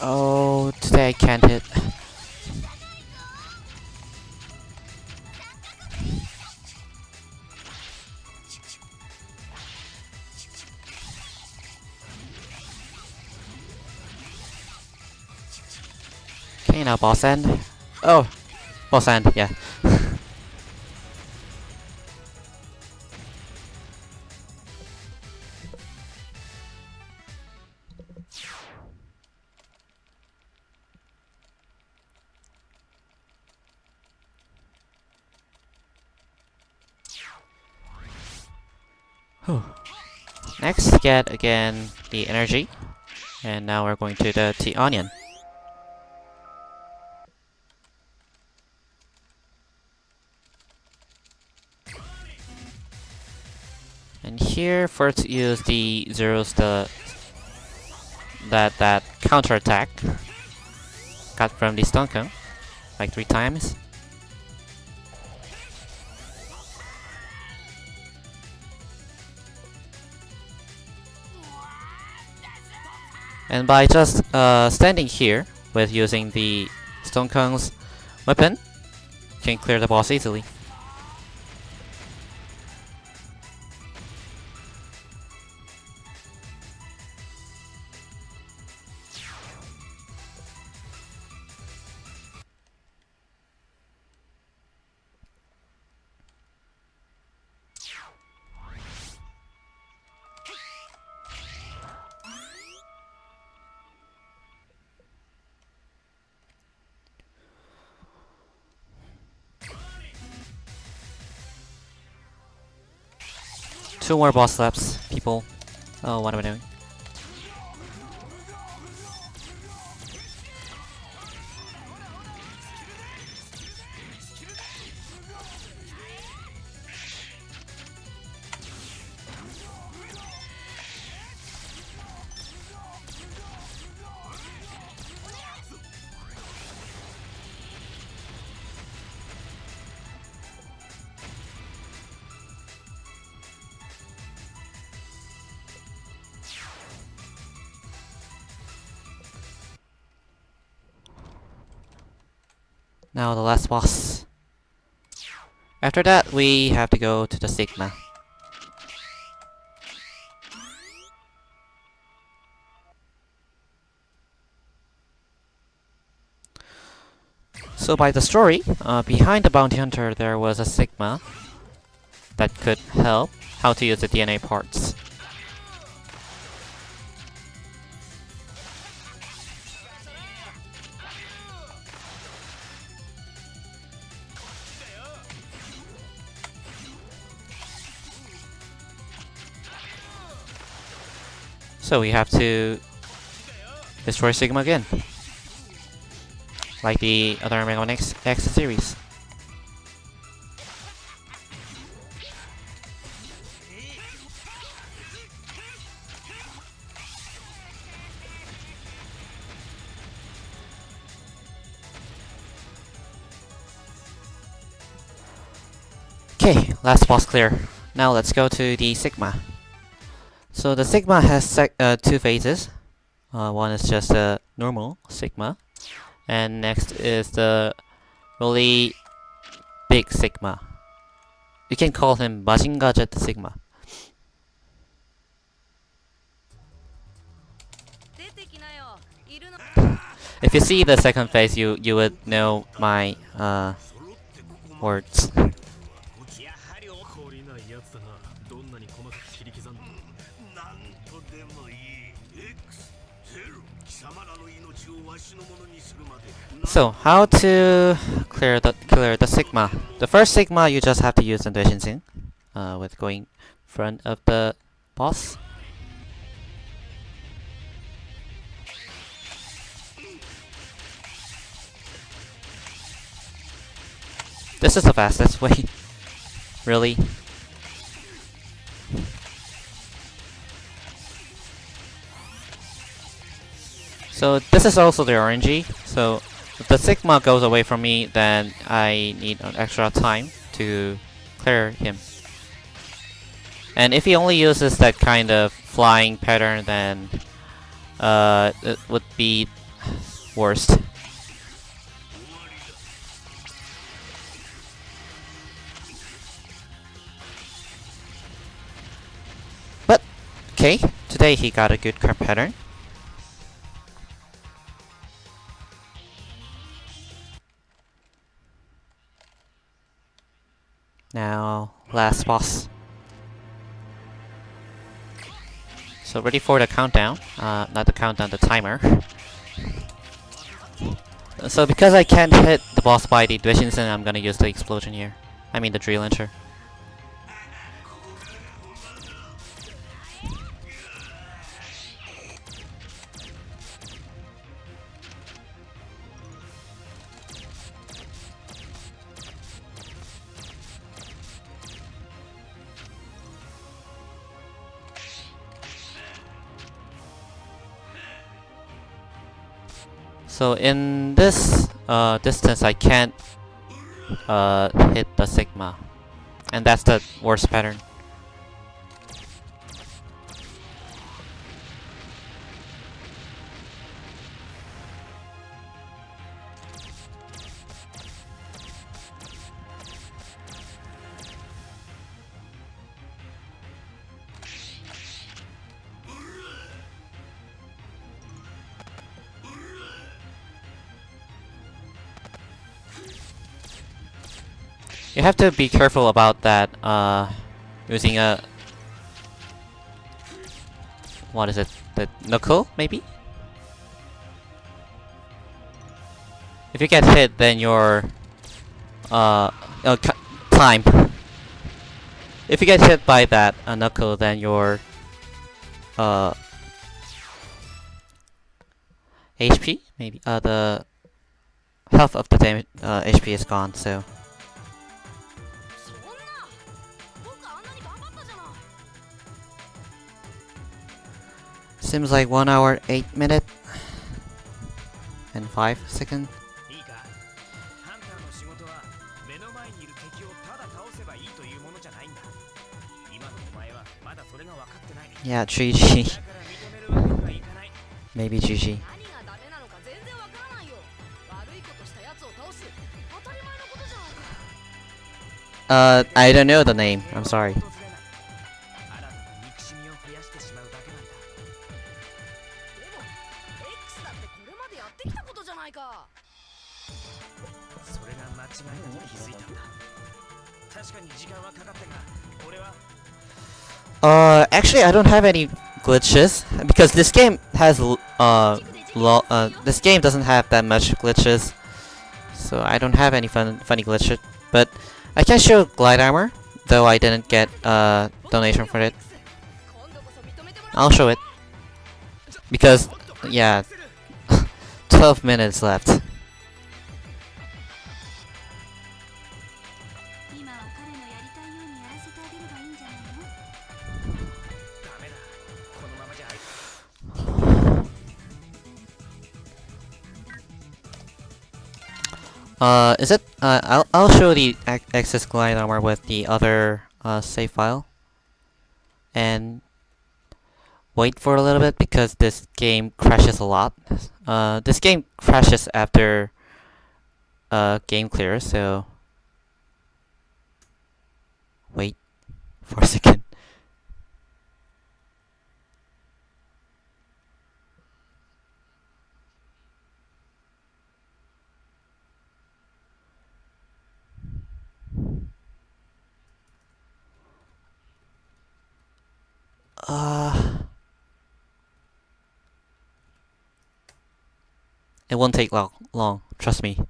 Oh, today I can't hit. Okay, now boss end. Oh, boss end, yeah. Next, get again the energy, and now we're going to the tea onion. And here, first use the zeros, that counter attack got from the stone cone, like 3 times. And by just standing here with using the Stone Cone's weapon, you can clear the boss easily. Two more boss slaps, people. Oh, what am I doing? Now the last boss. After that, we have to go to the Sigma. So by the story, behind the bounty hunter there was a Sigma that could help how to use the DNA parts. So we have to destroy Sigma again, like the other Mega Man X series. Okay, last boss clear. Now let's go to the Sigma. So the Sigma has 2 phases. One is just a normal Sigma, and next is the really Big Sigma. You can call him Mazinga Jet Sigma. If you see the second phase, you would know my words. So how to clear the Sigma? The first Sigma, you just have to use intermissions with going in front of the boss. This is the fastest way, really. So this is also the RNG. So if the Sigma goes away from me, then I need an extra time to clear him. And if he only uses that kind of flying pattern, then it would be worst. But okay, today he got a good crab pattern. Now, last boss. So ready for the countdown. Not the countdown, the timer. So because I can't hit the boss by the intermissions, I'm gonna use the explosion here. I mean the drill launcher. So in this distance, I can't hit the Sigma, and that's the worst pattern. You have to be careful about that, using a... what is it? The knuckle, maybe? If you get hit, then your... time. If you get hit by that knuckle, then your... HP? Maybe? The... health of the damage, HP is gone, so... Seems like 1 hour, 8 minutes and 5 seconds. Yeah, GG. Maybe GG. I don't know the name. I'm sorry. Actually, I don't have any glitches because this game has this game doesn't have that much glitches, so I don't have any funny glitches. But I can show glide armor, though I didn't get a donation for it. I'll show it because yeah, 12 minutes left. Is it? I'll show the access glide armor with the other save file, and wait for a little bit because this game crashes a lot. This game crashes after game clear, so Wait for a second. It won't take long. Trust me.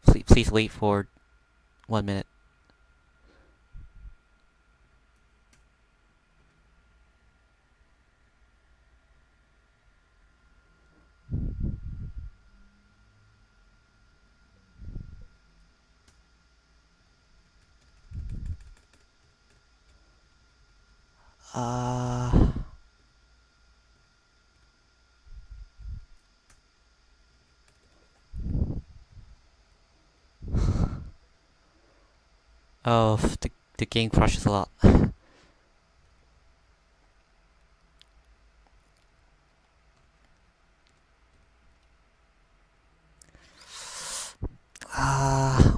Please wait for 1 minute. Oh, the game crashes a lot.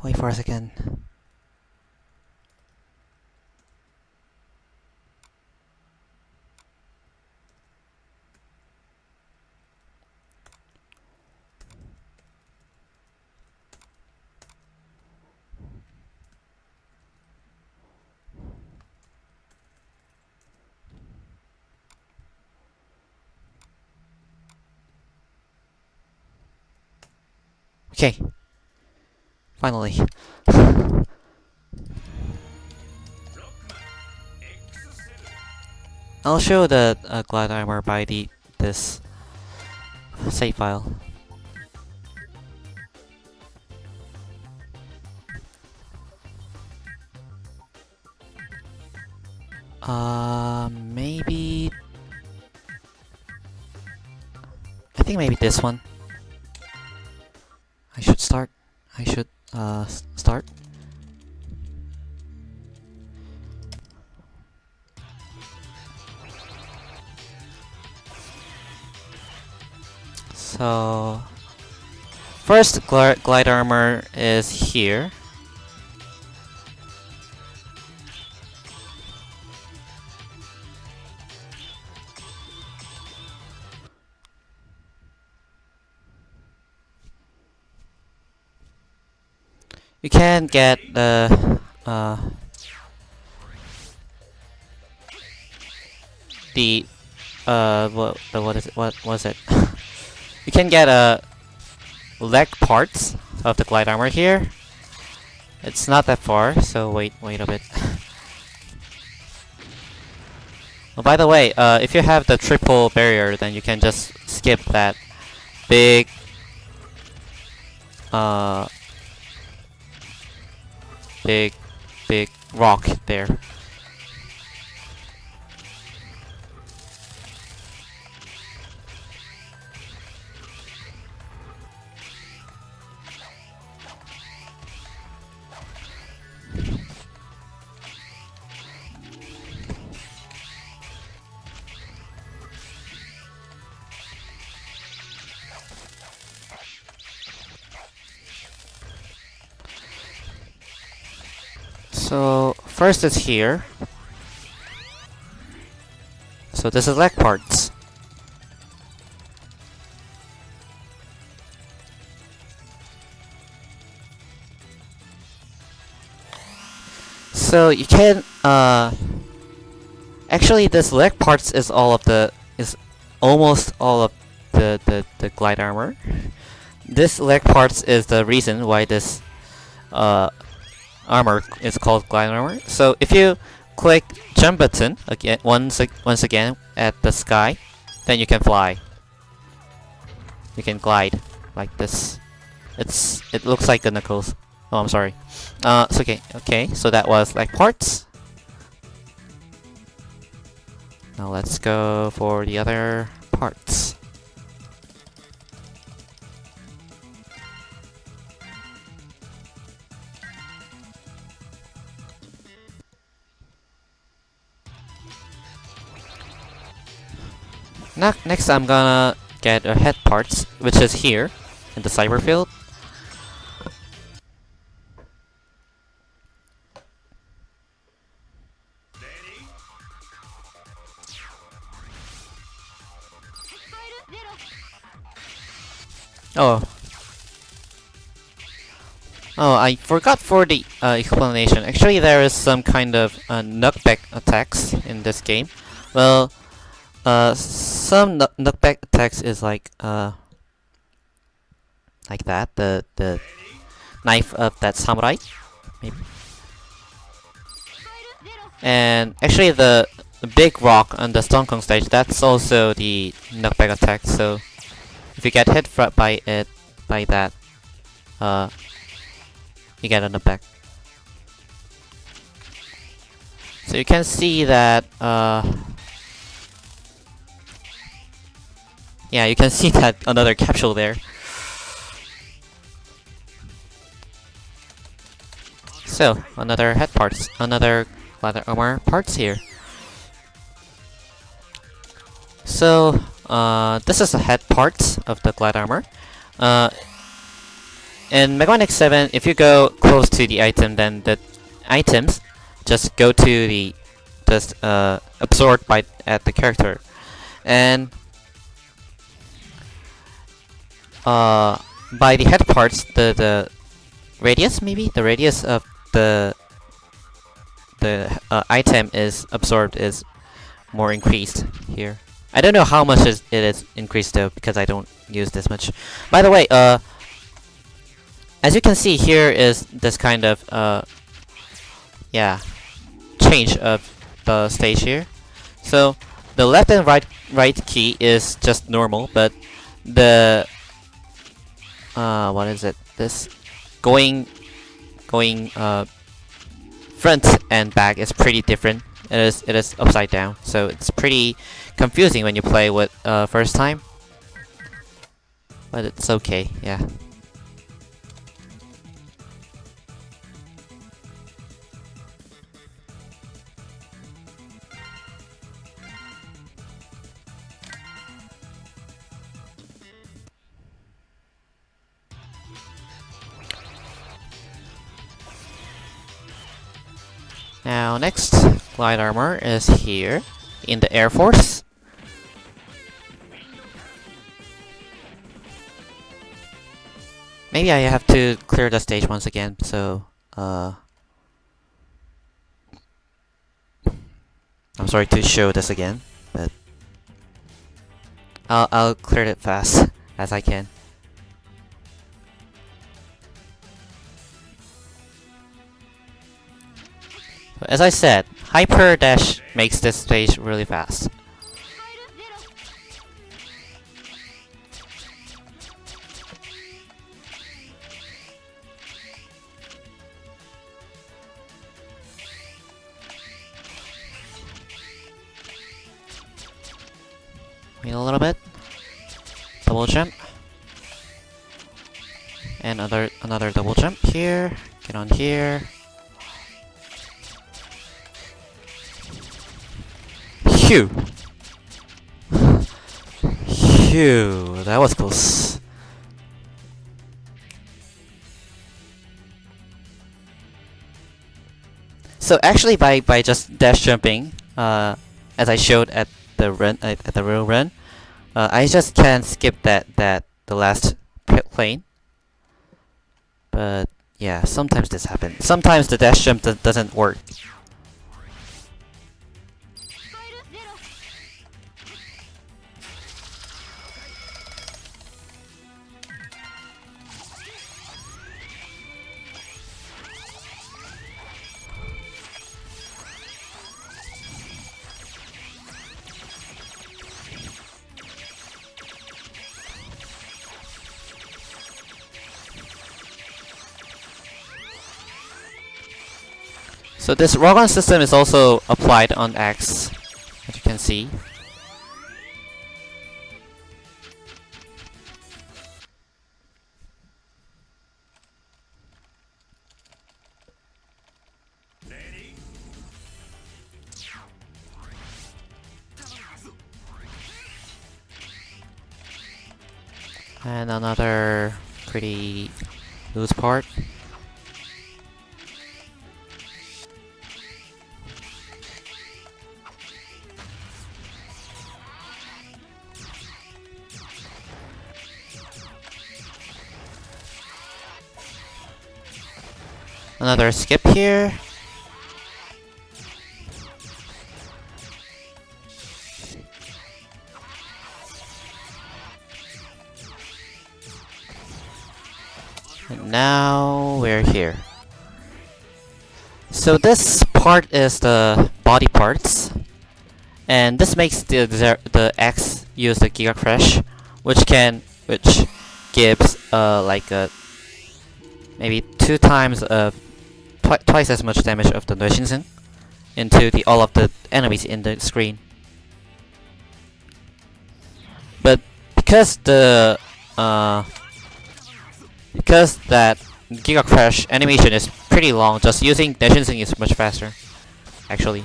Wait for a second. Okay. Finally. I'll show the glide armor by this save file. Maybe I think maybe this one. I should start. Start. So first glide armor is here. You can get the what was it? You can get leg parts of the glide armor here. It's not that far, so wait a bit. Oh, by the way, if you have the triple barrier, then you can just skip that big big rock there. So first it's here. So this is leg parts. So you can actually this leg parts is almost all of the glide armor. This leg parts is the reason why this armor is called glide armor. So if you click jump button again once again at the sky, then you can fly. You can glide like this. It looks like the knuckles. Oh, I'm sorry. So okay. So that was like parts. Now let's go for the other parts. Next, I'm gonna get a head parts, which is here in the cyber field. Oh. Oh, I forgot for the explanation. Actually, there is some kind of knockback attacks in this game. Well, some knockback attacks is like that. The knife of that samurai, maybe. And actually, the big rock on the Stone Kong stage, that's also the knockback attack. So if you get hit by that, you get a knockback. So you can see that, yeah, you can see that another capsule there. So another head parts, another leather armor parts here. So this is the head parts of the glide armor. In Mega Man X7, if you go close to the item, then the items just go to the absorbed at the character, and by the head parts, the radius, maybe the radius of the item is absorbed is more increased here. I don't know how much it is increased though, because I don't use this much. By the way, as you can see, here is this kind of yeah, change of the stage here. So the left and right key is just normal, but the what is it? This going front and back is pretty different. It is upside down, so it's pretty confusing when you play with first time. But it's okay, yeah. Now next glide armor is here in the Air Force. Maybe I have to clear the stage once again, so I'm sorry to show this again, but I'll clear it fast as I can. As I said, Hyper Dash makes this stage really fast. Wait a little bit. Double jump. And another double jump here. Get on here. Phew! Phew, that was close. So actually, by just dash jumping, as I showed at the run at the real run, I just can skip the last plane. But yeah, sometimes this happens. Sometimes the dash jump doesn't work. So this Rogon system is also applied on X, as you can see. And another pretty loose part. Another skip here. And now we're here. So this part is the body parts, and this makes the X use the Giga Crash, which gives like maybe twice as much damage of the Neushinsen into all of the enemies in the screen. But because that Giga Crash animation is pretty long, just using Neushinsen is much faster, actually.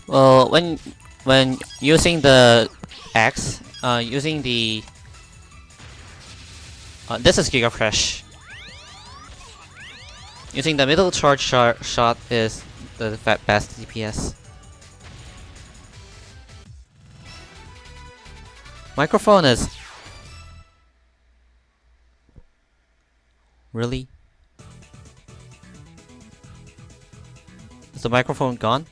Well, when using the X, using the this is Giga Crash. Using the middle charge shot is the best DPS. Microphone is really. Is the microphone gone?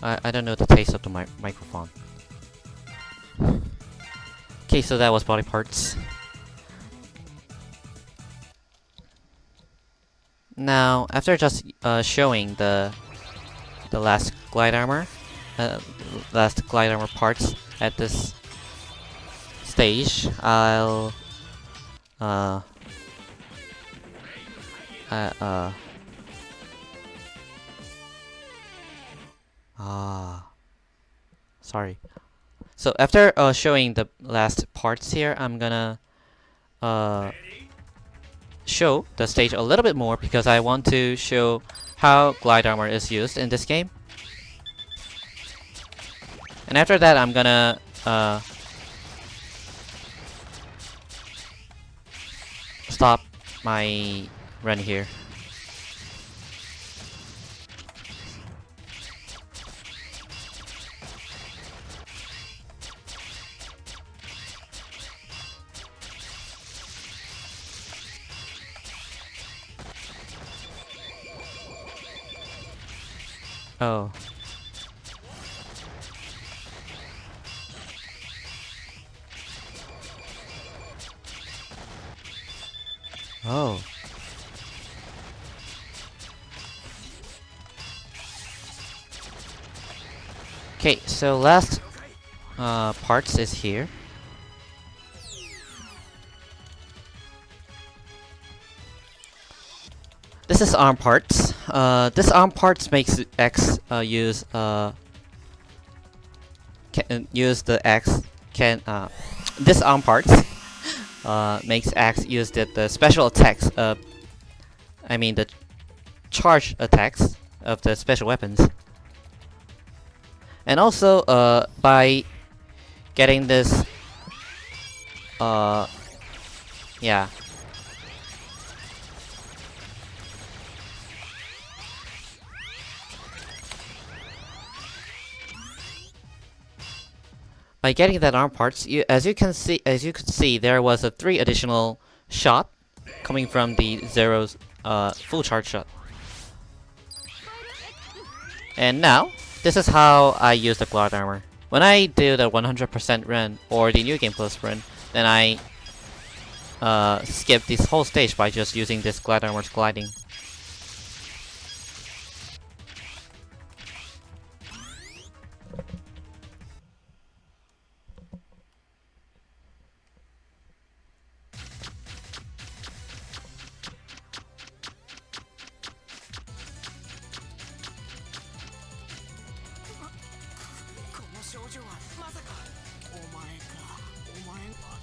I don't know the taste of the microphone. Okay, so that was body parts. Now, after just showing the last glide armor parts at this stage, I'll sorry. So after showing the last parts here, I'm gonna show the stage a little bit more because I want to show how glide armor is used in this game. And after that, I'm gonna stop my run here. Oh. Oh. Okay, so last parts is here. This is arm parts. This arm parts makes X use the X this arm parts makes X use the special attacks. I mean the charge attacks of the special weapons. And also by getting this yeah. By getting that arm parts, as you could see, there was a 3 additional shot coming from the Zero's full charge shot. And now, this is how I use the glide armor. When I do the 100% run or the New Game Plus run, then I skip this whole stage by just using this glide armor's gliding.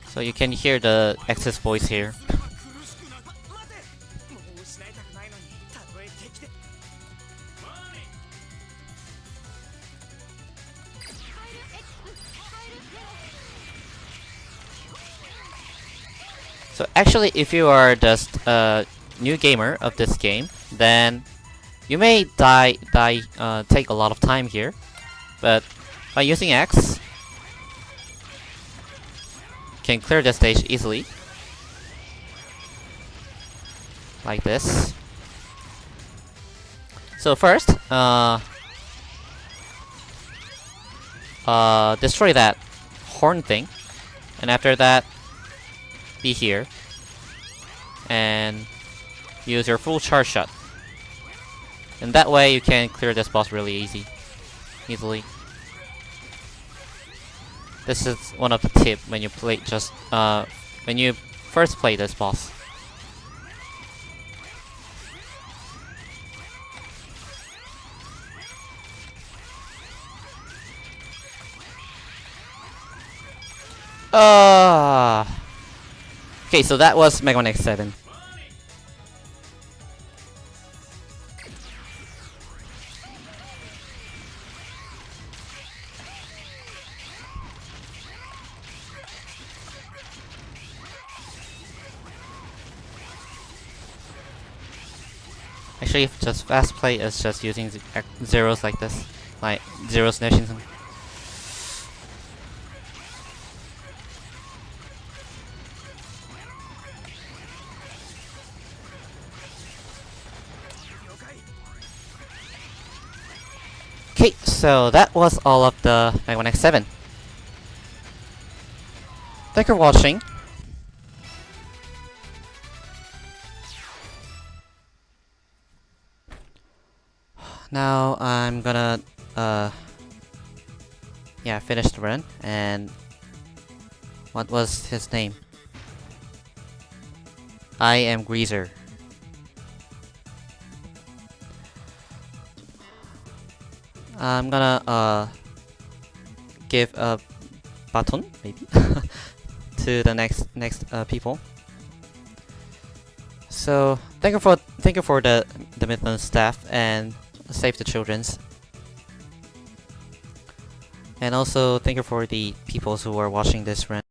So you can hear the X's voice here. So actually, if you are just a new gamer of this game, then you may take a lot of time here, but by using X, you can clear the stage easily, like this. So first, destroy that horn thing, and after that, be here and use your full charge shot, and that way you can clear this boss really easily. This is one of the tips when you play when you first play this boss. Okay, so that was Mega Man X7. Actually, if just fast play is just using zeros like this, like zeros nations. Okay, so that was all of the Mega Man X7. Thank you for watching. Now I'm gonna finish the run. And what was his name? I am Greaser. I'm gonna give a baton maybe to the next people. So thank you for the Themeathon staff, and save the children's. And also thank you for the people who are watching this run.